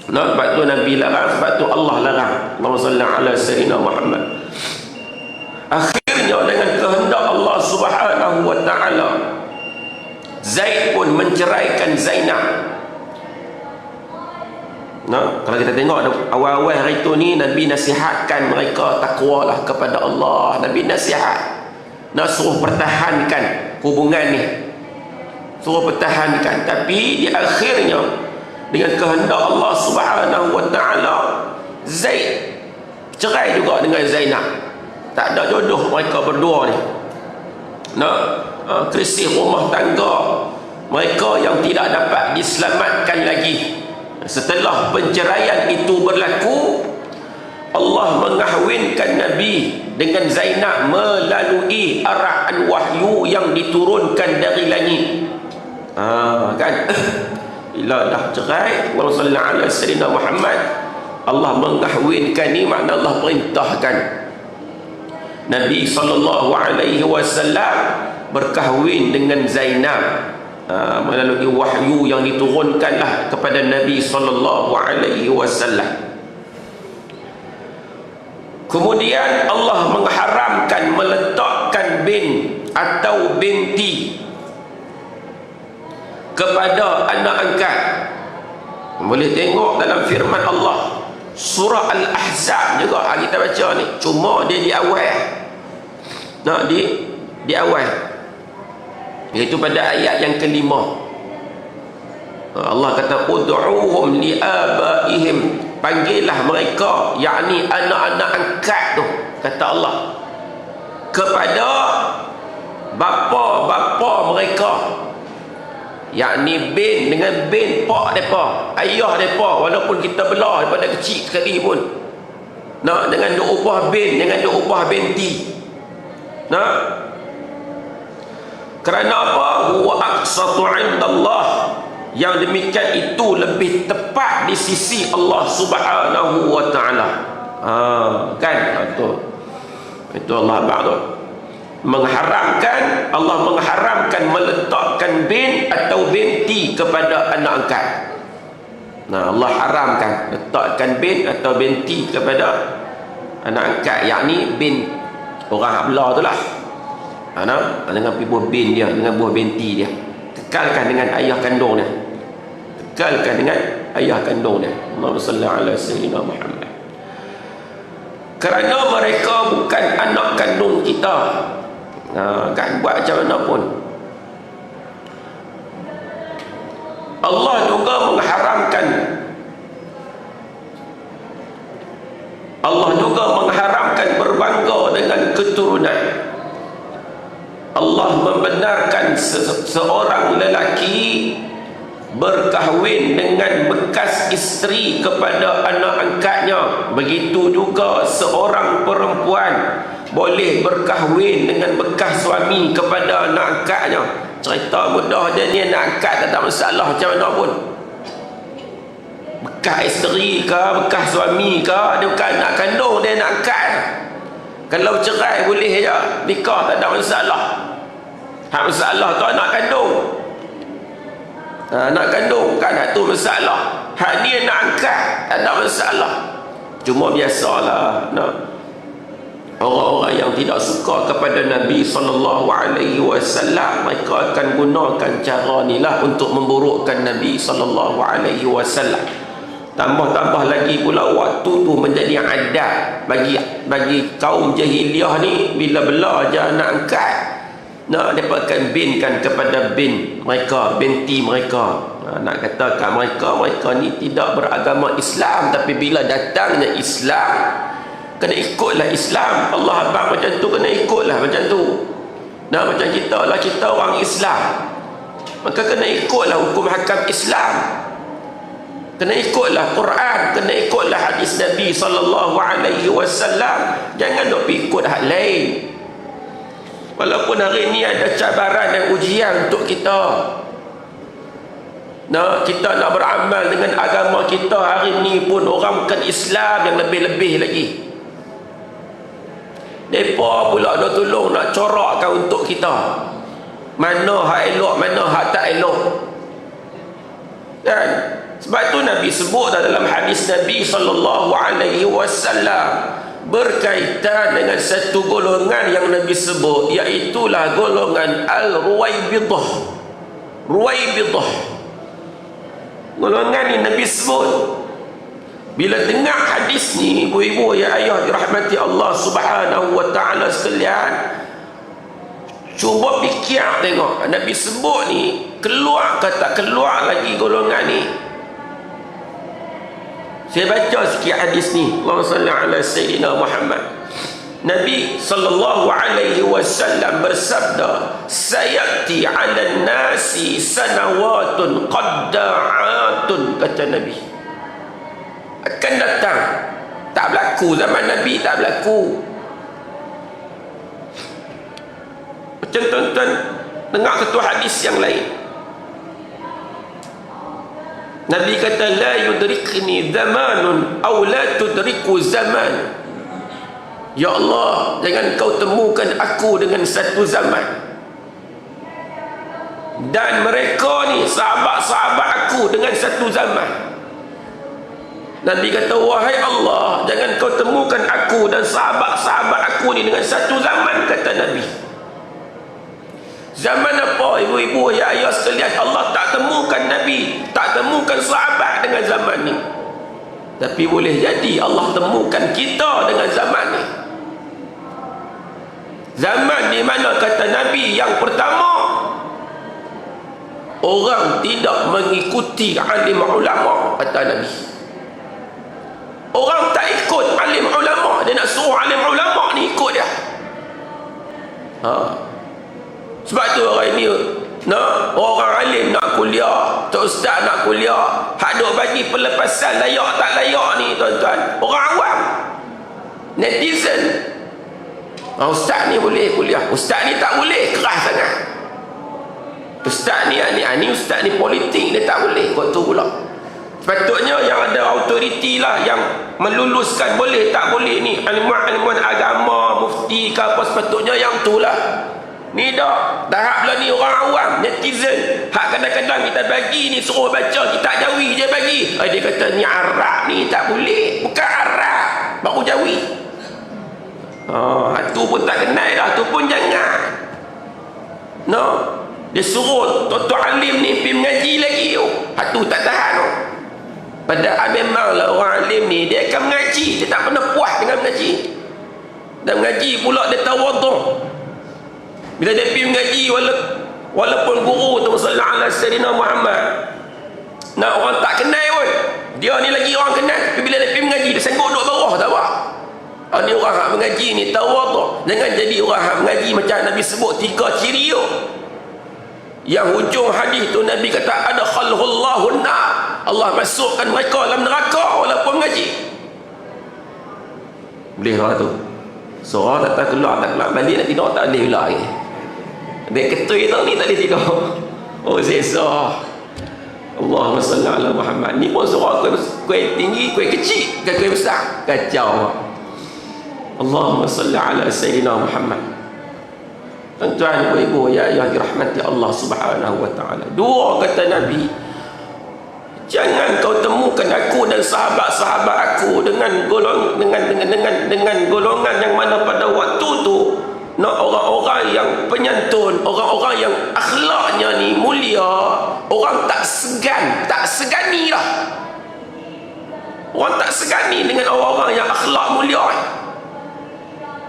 Sebab tu Nabi larang. Sebab tu Allah larang. Allahumma salli ala sayyidina Muhammad. Akhirnya dengan kehendak Allah Subhanahu wa ta'ala, Zaid pun menceraikan Zainab. Kalau kita tengok awal-awal hari itu ni, Nabi nasihatkan mereka takwalah kepada Allah. Nabi nasihat, suruh pertahankan hubungan ni, suruh pertahankan. Tapi di akhirnya dengan kehendak Allah Subhanahu wa ta'ala, Zaid cerai juga dengan Zainab. Tak ada jodoh mereka berdua ni. Krisis rumah tangga mereka yang tidak dapat diselamatkan lagi. Setelah penceraian itu berlaku, Allah mengahwinkan Nabi dengan Zainab melalui arahan wahyu yang diturunkan dari langit. Kan? Bila dah cerai, Allahumma salli ala sayyidina Muhammad, Allah mengahwinkan ni makna Allah perintahkan Nabi SAW berkahwin dengan Zainab melalui wahyu yang diturunkanlah kepada Nabi SAW. Kemudian Allah mengharamkan meletakkan bin atau binti kepada anak angkat. Boleh tengok dalam firman Allah surah Al-Ahzab juga kita baca ni. Cuma dia di awal. Di awal, iaitu pada ayat yang kelima. Allah kata ud'uhum liabaihim, panggillah mereka, yakni anak-anak angkat tu, kata Allah, kepada bapa-bapa mereka, yakni bin dengan bin pak depa, ayah depa, walaupun kita belah daripada kecil sekali pun. Dengan dia ubah bin, dengan dia ubah binti. Kerana apa? Huwa aqsatu 'indallah, yang demikian itu lebih tepat di sisi Allah Subhanahu wa ta'ala. Kan? Itu Allah ba'du mengharamkan, Allah mengharamkan meletakkan bin atau binti kepada anak angkat. Allah haramkan letakkan bin atau binti kepada anak angkat, yakni bin orang belah tu lah. Dengan buah bin dia, dengan buah binti dia, kekalkan dengan ayah kandung dia, kekalkan dengan ayah kandung dia. Allahumma salli ala sayyidina Muhammad. Kerana mereka bukan anak kandung kita. Kan buat macam mana pun, Allah juga mengharamkan, Allah juga mengharamkan berbangga dengan keturunan. Allah membenarkan seorang lelaki berkahwin dengan bekas isteri kepada anak angkatnya. Begitu juga seorang perempuan boleh berkahwin dengan bekas suami kepada anak angkatnya. Cerita mudah je ni, anak angkat tak masalah macam mana pun. Bekas isteri ke, bekas suami ke, dia bukan anak kandung, dia anak angkat. Kalau cerai boleh je, nikah tak ada masalah. Hak masalah tu anak kandung. Anak kandung kan tu masalah. Hak ni anak angkat tak ada masalah. Cuma biasalah orang-orang yang tidak suka kepada Nabi SAW, mereka akan gunakan cara ni lah untuk memburukkan Nabi SAW. Tambah-tambah lagi pula waktu tu menjadi adat bagi kaum jahiliah ni, bila belah je anak angkat, mereka akan binkan kepada bin mereka, binti mereka. Nak katakan mereka ni tidak beragama Islam, tapi bila datangnya Islam, kena ikutlah Islam. Allah abang macam tu, kena ikutlah macam tu. Nah, macam kita lah, kita orang Islam, maka kena ikutlah hukum hakam Islam, kena ikutlah Quran, kena ikutlah hadis Nabi SAW. Jangan dok ikut hak lain. Walaupun hari ni ada cabaran dan ujian untuk kita, nah, kita nak beramal dengan agama kita hari ni pun orang bukan Islam yang lebih-lebih lagi. Mereka pula dah tolong nak corakkan untuk kita mana hak elok, mana hak tak elok. Dan sebab tu Nabi sebut dalam hadis Nabi SAW berkaitan dengan satu golongan yang Nabi sebut, iaitulah golongan Al-Ruwaibidah. Ruwaibidah, golongan ni Nabi sebut. Bila dengar hadis ni, ibu-ibu ya ayah dirahmati Allah Subhanahu wa taala sekalian, cuba fikir tengok Nabi sebut ni, keluar ke tak keluar lagi golongan ni. Saya baca sikit hadis ni. Allahumma salli ala Sayyidina Muhammad. Nabi sallallahu alaihi wasallam bersabda, sayati 'ala nasi sanawatun qadda'atun, kata Nabi, akan datang, tak berlaku zaman Nabi, tak berlaku. Macam tuan-tuan dengar satu hadis yang lain, Nabi kata, la yudrikni zamanun aw la tudriku zaman. Ya Allah, jangan kau temukan aku dengan satu zaman, dan mereka ni sahabat-sahabat aku dengan satu zaman. Nabi kata, wahai Allah, jangan kau temukan aku dan sahabat-sahabat aku ni dengan satu zaman, kata Nabi. Zaman apa ibu-ibu ya ayah sekalian? Allah tak temukan Nabi, tak temukan sahabat dengan zaman ni, tapi boleh jadi Allah temukan kita dengan zaman ni. Zaman di mana, kata Nabi, yang pertama, orang tidak mengikuti alim ulama, kata Nabi. Orang tak ikut alim ulama, dia nak suruh alim ulama ni ikut dia. Sebab tu orang ni, orang alim nak kuliah, tok ustaz nak kuliah, hak duk bagi pelepasan layak tak layak ni tuan-tuan, orang awam, netizen. Ustaz ni boleh kuliah, ustaz ni tak boleh, keras sangat. Ustaz ni ustaz ni politik, dia tak boleh, kau tu pula. Sepatutnya yang ada autoriti lah yang meluluskan boleh tak boleh ni, ilmuwan agama, mufti ke apa, sepatutnya yang tu lah. Ni dah tahap lah ni orang awam, netizen. Hak kadang-kadang kita bagi ni, suruh baca kitab Jawi je bagi, dia kata ni Arab ni tak boleh, bukan Arab, baru Jawi. Tu pun tak kenal dah, tu pun jangan. Dia suruh tuan-tuan alim ni pergi mengaji lagi, tu tak tahan. Padahal memanglah orang alim ni dia akan mengaji, dia tak pernah puas dengan mengaji. Dan mengaji pula dia tawaduk. Bila dia pergi mengaji, walaupun guru tu sallallahu alaihi Sayyidina Muhammad, nak orang tak kenal pun, dia ni lagi orang kenal, tapi bila dia pergi mengaji, dia sanggup duduk bawah, tak apa. Ni orang hak mengaji ni tawaduk. Jangan jadi orang hak mengaji macam Nabi sebut 3 ciri tu. Yang hujung hadis tu Nabi kata, adkhalhullahu an-nar, Allah masukkan mereka dalam neraka walaupun mengaji. Boleh lah tu. Seorang tak tahu keluar, tak keluar balik, nak tidur tak boleh pula lagi. Dia ketui tu ni tak boleh tidur. Sesah. Allahumma salli ala Muhammad. Ni pun seorang kuih tinggi, kuih kecil, kuih besar, kacau. Allahumma salli ala Sayyidina Muhammad. Tuan-tuan, ibu-ibu ya ayah dirahmati Allah Subhanahu wa taala. Dua kata Nabi, jangan kau temukan aku dan sahabat-sahabat aku dengan golongan yang mana pada waktu tu orang-orang yang penyantun, orang-orang yang akhlaknya ni mulia, orang tak segani lah. Orang tak segani dengan orang-orang yang akhlak mulia.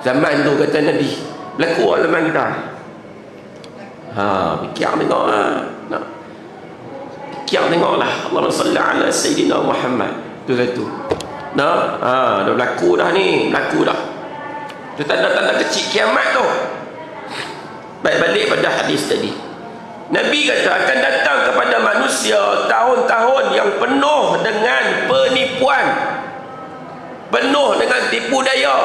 Zaman tu kata Nabi, berlaku zaman kita. Fikir tengok. Kiang tengoklah, Allahumma salli ala Sayyidina Muhammad. Tu satu. Nah, dah berlaku dah ni, berlaku dah. Tu tanda-tanda kecil kiamat tu. Baik, balik pada hadis tadi. Nabi kata akan datang kepada manusia tahun-tahun yang penuh dengan penipuan, penuh dengan tipu daya.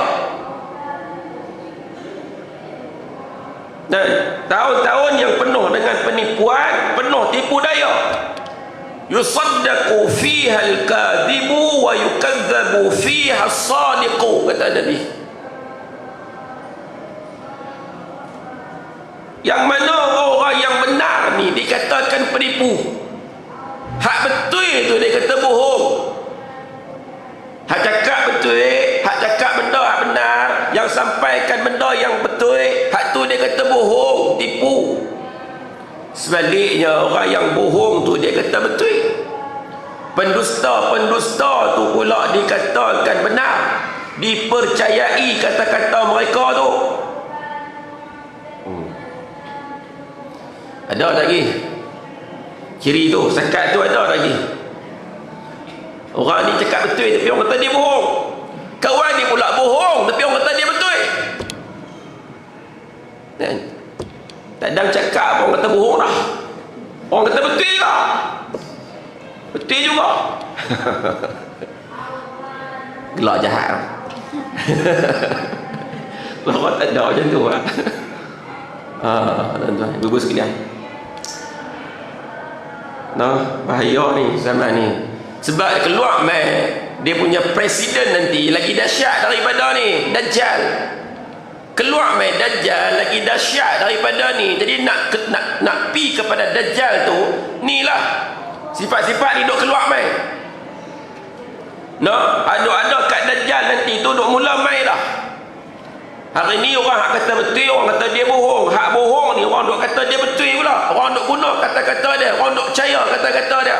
Dan tahun-tahun yang penuh dengan penipuan, penuh tipu daya. Yusaddaqu fiha al-kadhibu wa yukadzabu fiha as-sadiqu, kata Nabi. Yang mana orang yang benar ni dikatakan penipu, hak betul tu dia kata bohong. Hak cakap betul, hak cakap benda hak benar, yang sampaikan benda yang betul, hak tu dia kata bohong, tipu. Sebaliknya orang yang bohong tu dia kata betul. Pendusta-pendusta tu pula dikatakan benar, dipercayai kata-kata mereka tu. Ada lagi ciri tu, sekat tu ada lagi. Orang ni cakap betul tapi orang kata dia bohong. Kawan ni pula bohong tapi orang kata dia betul. Kan? Kadang cakap orang kata bohong dah, orang kata betul lah, betul juga. Gelak jahat. Orang tak ada macam tu lah. Tuan-tuan, ibu-ibu sekalian, bahaya ni zaman ni. Sebab keluar dia punya presiden nanti lagi dahsyat daripada ni, Dajjal. Keluar Dajjal lagi dahsyat daripada ni. Jadi nak pi kepada Dajjal tu, ni lah sifat-sifat ni duk keluar ada kat Dajjal nanti tu duk mula dah. Hari ni orang hak kata betul, orang kata dia bohong. Hak bohong ni orang duk kata dia betul pula. Orang duk guna kata-kata dia, orang duk percaya kata-kata dia.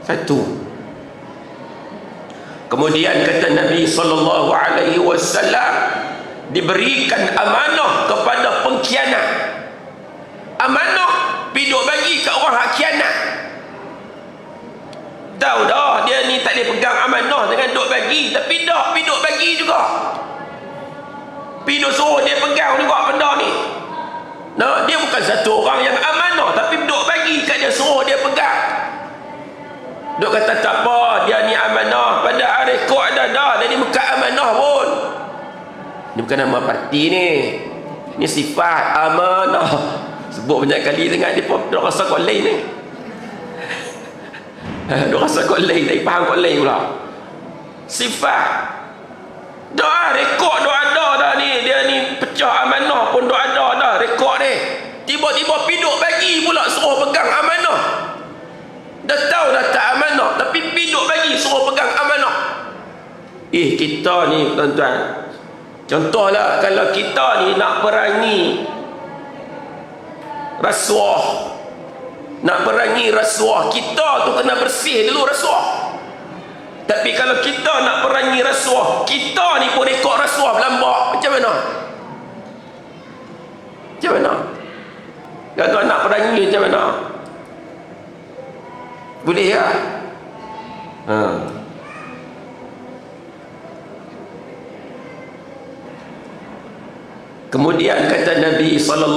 Satu. Kemudian kata Nabi SAW, diberikan amanah kepada pengkhianat. Amanah pergi duk bagi kat orang hak khianat. Tahu dah dia ni tak boleh pegang amanah dengan duk bagi, tapi dah pergi duk bagi juga. Pergi duk suruh dia pegang juga benda ni. Dia bukan satu orang yang amanah, tapi duk bagi kat dia, suruh dia pegang. Duk kata tak apa, dia ni amanah, pada rekod ada dah, dia ni bukan amanah pun. Ni bukan nama parti ni, ni sifat amanah. Sebut banyak kali dengan dia pun duk rasa kot lain ni. Duk rasa kot lain, tak faham kot lain pula. Sifat dah, rekod dah ada dah ni, dia ni pecah amanah pun dah ada dah rekod ni. Tiba-tiba piduk bagi pula suruh pegang amanah. Dah tahu dah tak amanah, tapi piduk bagi suruh pegang amanah. Kita ni tuan-tuan, contohlah kalau kita ni nak perangi rasuah, kita tu kena bersih dulu rasuah. Tapi kalau kita nak perangi rasuah, kita ni pun rekod rasuah berlambak, macam mana? Macam mana? Kalau nak perangi macam mana? Boleh ya? Kemudian kata Nabi SAW,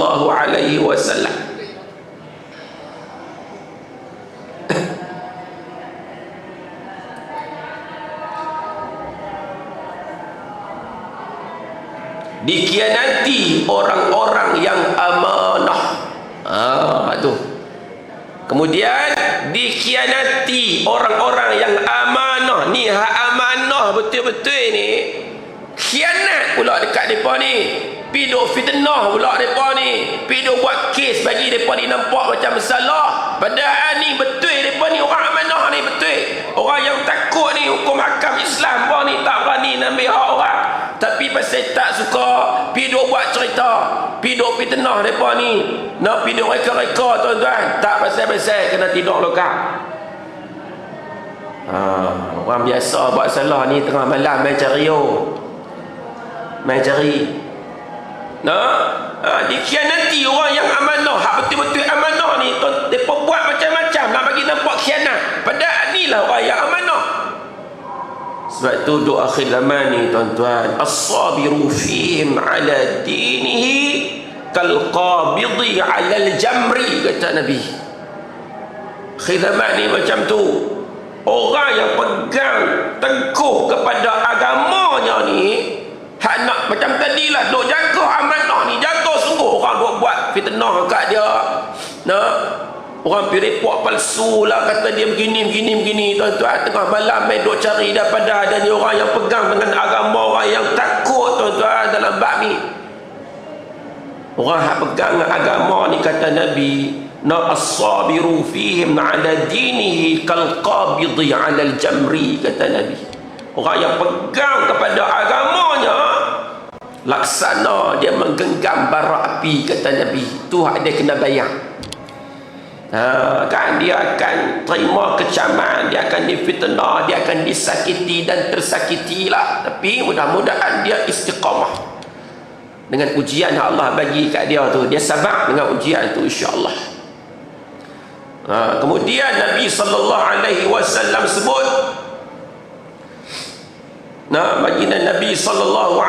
dikhianati orang-orang yang amanah. Tu. Kemudian dikhianati orang-orang yang amanah. Ni hak amanah betul-betul ni, khianat pula dekat mereka ni. Piduk fitnah pula mereka ni, piduk buat kes bagi mereka ni nampak macam salah, padahal ni betul mereka ni orang amanah ni, betul. Orang yang takut ni hukum hakam Islam, orang ni tak berani ambil hak orang, tapi pasal tak suka piduk buat cerita, piduk fitnah mereka ni, nak piduk reka-reka tuan-tuan, tak pasal-pasal kena tidur lokal. Orang biasa buat salah ni tengah malam main cari, dikhianati orang yang amanah, hak betul-betul amanah ni mereka buat macam-macam nak bagi nampak khianat, padahal inilah orang yang amanah. Sebab tu doa akhir zaman ni tuan-tuan, as-sabiru fihim ala dinihi kal qabidi ala al-jamri, kata Nabi. Akhir zaman ni macam tu, orang yang pegang teguh kepada agamanya ni, hak nak macam tadilah duk jaga amanah ni, jaga sungguh. Orang duk buat fitnah kat dia, nak orang pergi report palsu lah, kata dia begini tuan-tuan, tengah malam main duk cari daripada adanya orang yang pegang dengan agama, orang yang takut tuan-tuan dalam bab ni. Orang yang pegang agama ni, kata Nabi, na as-sabiru fihim ala dinihi kal qabidi ala al-jamri, kata Nabi. Orang yang pegang kepada agamanya laksana dia menggenggam bara api, kata Nabi. Tu hak dia kena bayar. Kan dia akan terima kecaman, dia akan difitnah, dia akan disakiti dan tersakiti lah. Tapi mudah-mudahan dia istiqamah dengan ujian yang Allah bagi kat dia tu, dia sabar dengan ujian tu, insya-Allah. Kemudian Nabi SAW sebut, baginda Nabi SAW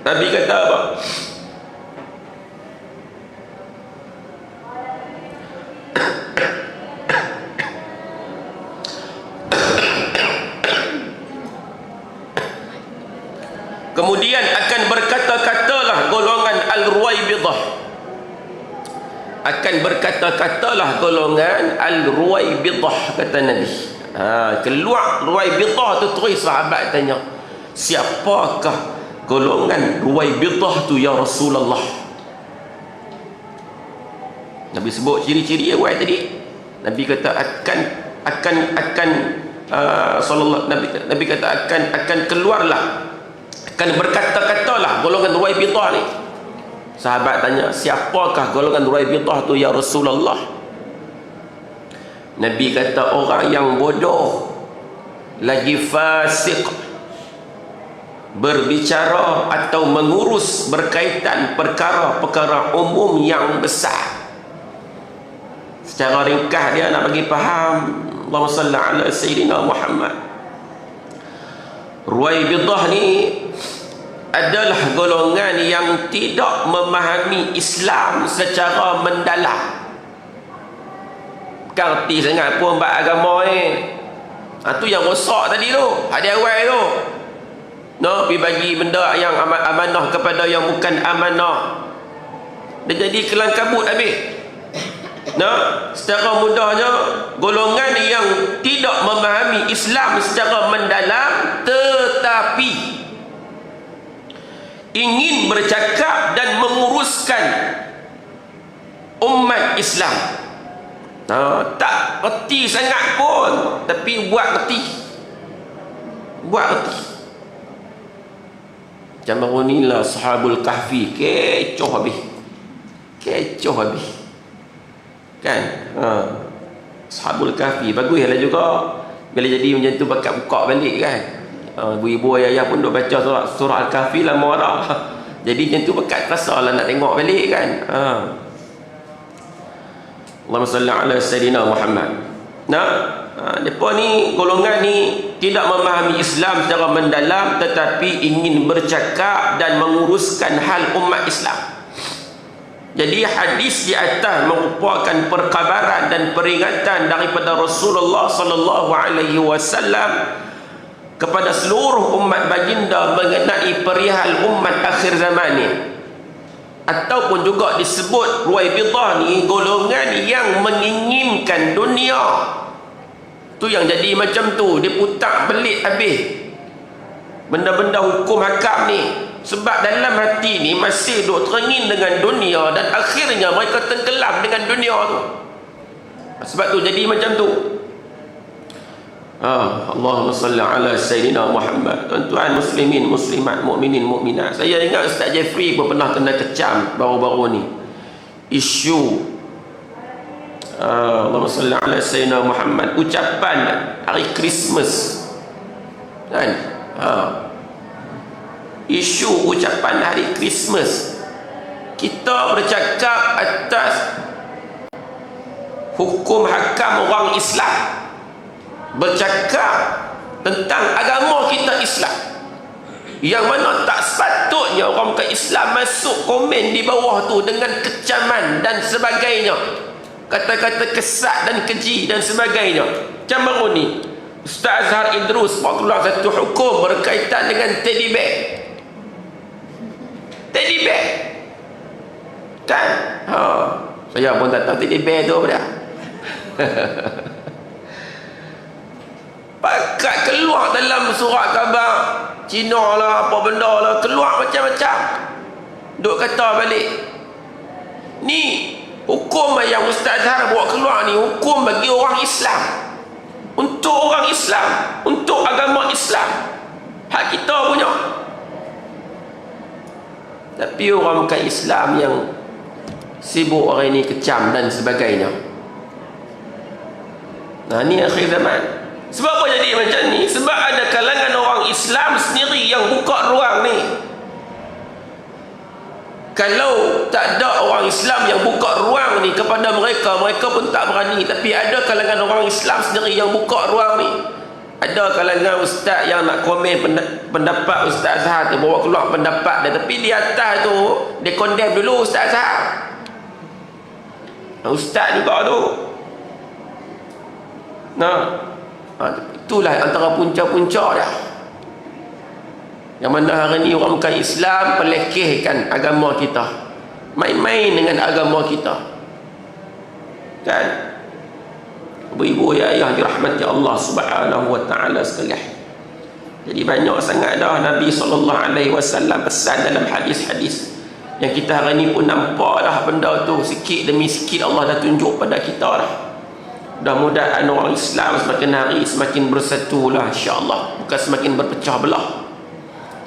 Nabi kata apa? Kemudian akan berkata-katalah golongan Al-Ruwaibidah, akan berkata-katalah golongan Al-Ruwaibidah, kata Nabi. Keluar Ruwaibidah tu, terus sahabat tanya, siapakah golongan Ruwaibidah tu ya Rasulullah? Nabi sebut ciri-ciri awal tadi. Nabi kata Nabi kata akan keluarlah, akan berkata-katalah golongan Ruwaibidah ni. Sahabat tanya, siapakah golongan Ruwaibidah tu ya Rasulullah? Nabi kata, orang yang bodoh lagi fasik, berbicara atau mengurus berkaitan perkara-perkara umum yang besar. Secara ringkas dia nak bagi faham. Allahumma salli ala Sayyidina Muhammad. Ruwaibidah ni adalah golongan yang tidak memahami Islam secara mendalam. Kerti sangat pun bab agama ni. Tu yang rosak tadi tu, ada awal tu. Pergi bagi benda yang amanah kepada yang bukan amanah. Dia jadi kelang kabut habis. Secara mudahnya, golongan yang tidak memahami Islam secara mendalam tetapi ingin bercakap dan menguruskan umat Islam. Tak reti sangat pun, tapi buat reti. Macam baru ni lah Ashabul Kahfi, kecoh habis kan. Ashabul Kahfi bagus lah juga. Bila jadi macam tu bakat buka balik kan. Ibu-ibu ayah pun duk baca surah Al-Kahfi lama dah. Jadi macam tu bakat terasa lah nak tengok balik kan. Allahumma salli ala Sayyidina Muhammad. Mereka ni, golongan ni tidak memahami Islam secara mendalam tetapi ingin bercakap dan menguruskan hal umat Islam. Jadi hadis di atas merupakan perkabaran dan peringatan daripada Rasulullah sallallahu alaihi wasallam kepada seluruh umat baginda mengenai perihal umat akhir zaman ni. Ataupun juga disebut Ruwaibidah ni golongan yang menginginkan dunia. Tu yang jadi macam tu, dia putar belit habis benda-benda hukum hakam ni. Sebab dalam hati ni masih duk terengin dengan dunia dan akhirnya mereka tenggelam dengan dunia tu. Sebab tu jadi macam tu. Allahumma salli ala Sayyidina Muhammad. Tuan-tuan muslimin, muslimat, mukminin, mukminat. Saya ingat Ustaz Jeffrey pun pernah kena kecam baru-baru ni. Isu Allahumma salli ala Sayyidina Muhammad, ucapan hari Christmas kan? Isu ucapan hari Christmas, kita bercakap atas hukum hakam orang Islam, bercakap tentang agama kita Islam, yang mana tak sepatutnya orang ke Islam masuk komen di bawah tu dengan kecaman dan sebagainya, kata-kata kesat dan keji dan sebagainya. Macam baru ni Ustaz Azhar Idrus buat keluar satu hukum berkaitan dengan teddy bear. Teddy bear kan? Saya pun tak tahu teddy bear tu apa dah. Pakat keluar dalam surat khabar Cina lah, apa benda lah, keluar macam-macam. Duk kata balik, ni hukum yang Ustaz Azhar buat keluar ni hukum bagi orang Islam, untuk orang Islam, untuk agama Islam, hak kita punya. Tapi orang bukan Islam yang sibuk hari ni kecam dan sebagainya. Nah, ni akhir zaman. Sebab apa jadi macam ni? Sebab ada kalangan orang Islam sendiri yang buka ruang ni. Kalau tak ada orang Islam yang buka ruang ni kepada mereka, mereka pun tak berani. Tapi ada kalangan orang Islam sendiri yang buka ruang ni. Ada kalangan ustaz yang nak komen pendapat Ustaz Azhar tu, bawa keluar pendapat dia, tapi di atas tu dia condemn dulu Ustaz Azhar. Ustaz juga tu. Itulah antara punca-punca dia, yang mana hari ni orang bukan Islam pelekehkan agama kita, main-main dengan agama kita, kan? Ibu-ibu ya ayah dirahmati Allah Subhanahu wa taala sekalian. Jadi banyak sangat dah Nabi SAW pesan dalam hadis-hadis yang kita hari ni pun nampak dah benda tu sikit demi sikit Allah dah tunjuk pada kita dah. Mudah-mudahan orang Islam semakin hari semakin bersatu lah, insya-Allah, bukan semakin berpecah belah,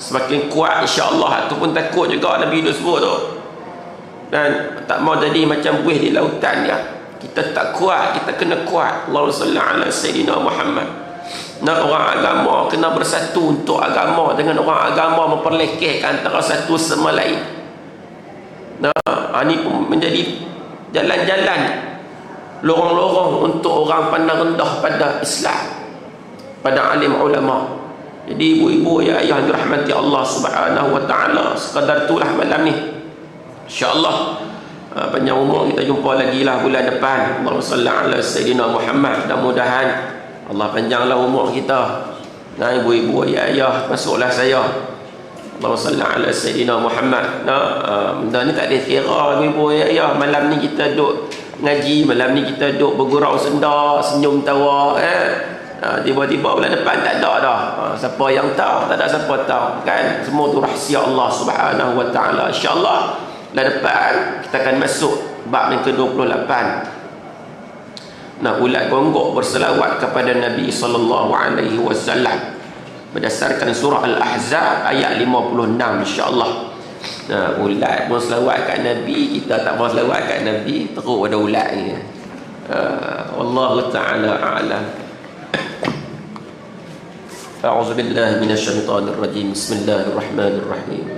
semakin kuat insya-Allah. Itu pun takut juga Nabi itu sebut tu, dan tak mau jadi macam buih di lautan ya. Kita tak kuat, kita kena kuat. Allahumma salli ala Sayyidina Muhammad. Nak orang agama kena bersatu untuk agama dengan orang agama, memperlekehkan antara satu sama lain. Ini pun menjadi jalan-jalan, lorong-lorong untuk orang pandang rendah pada Islam, pada alim ulama. Jadi ibu-ibu ya ayah dirahmati Allah Subhanahu wa taala, sekadar itulah malam ni. Insya-Allah panjang umur, kita jumpa lagi lah bulan depan. Allahumma salli ala Sayyidina Muhammad. Mudah-mudahan Allah panjanglah umur kita. Nah ibu-ibu ya ayah, masuklah saya. Allahumma salli ala Sayyidina Muhammad. Benda ni tak ada kira ibu-ibu ya ayah. Malam ni kita duduk ngaji, malam ni kita duduk bergurau senda, senyum tawa, tiba-tiba bulan depan tak ada dah. Siapa yang tahu? Tak ada siapa tahu, kan? Semua tu rahsia Allah Subhanahu wa taala. Insya-Allah bulan depan kita akan masuk bab yang ke-28. Ulat gonggok berselawat kepada Nabi sallallahu alaihi wasallam berdasarkan surah Al-Ahzab ayat 56, insya-Allah. Ulat pun selawat kat Nabi, kita tak mau selawat kat Nabi, teruk ada ulat ni. Wallahu taala a'lam. A'udzu billahi minasyaitonir rajim. Bismillahirrahmanirrahim.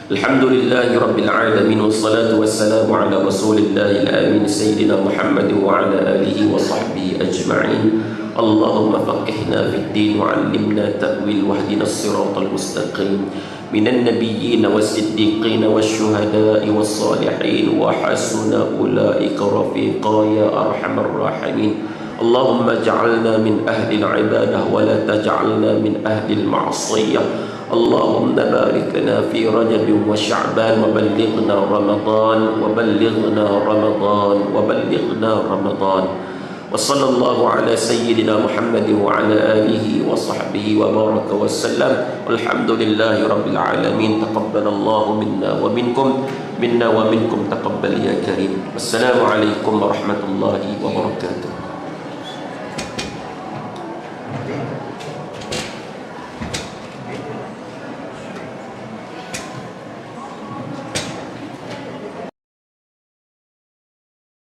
Alhamdulillahi rabbil alamin, wassalatu wassalamu ala rasulillahil amin sayyidina Muhammad wa ala alihi wa sahbihi ajma'in. Allahumma faqihna fid din wa 'allimna ta'wil wahdina as-siratal mustaqim minan nabiyyin was-siddiqin wasyuhada'i was-salihin wa hasuna ulaika rafiqa ya arhamar rahimin. Allahumma ij'alna min ahli al-ibadah wa la taj'alna min ahli al-ma'siyah. اللهم بارك لنا في رجب وشعبان وبلغنا رمضان وبلغنا رمضان وبلغنا رمضان وصلى الله على سيدنا محمد وعلى آله وصحبه وبارك وسلم والحمد لله رب العالمين. تقبل الله منا ومنكم تقبل يا كريم. السلام عليكم ورحمة الله وبركاته.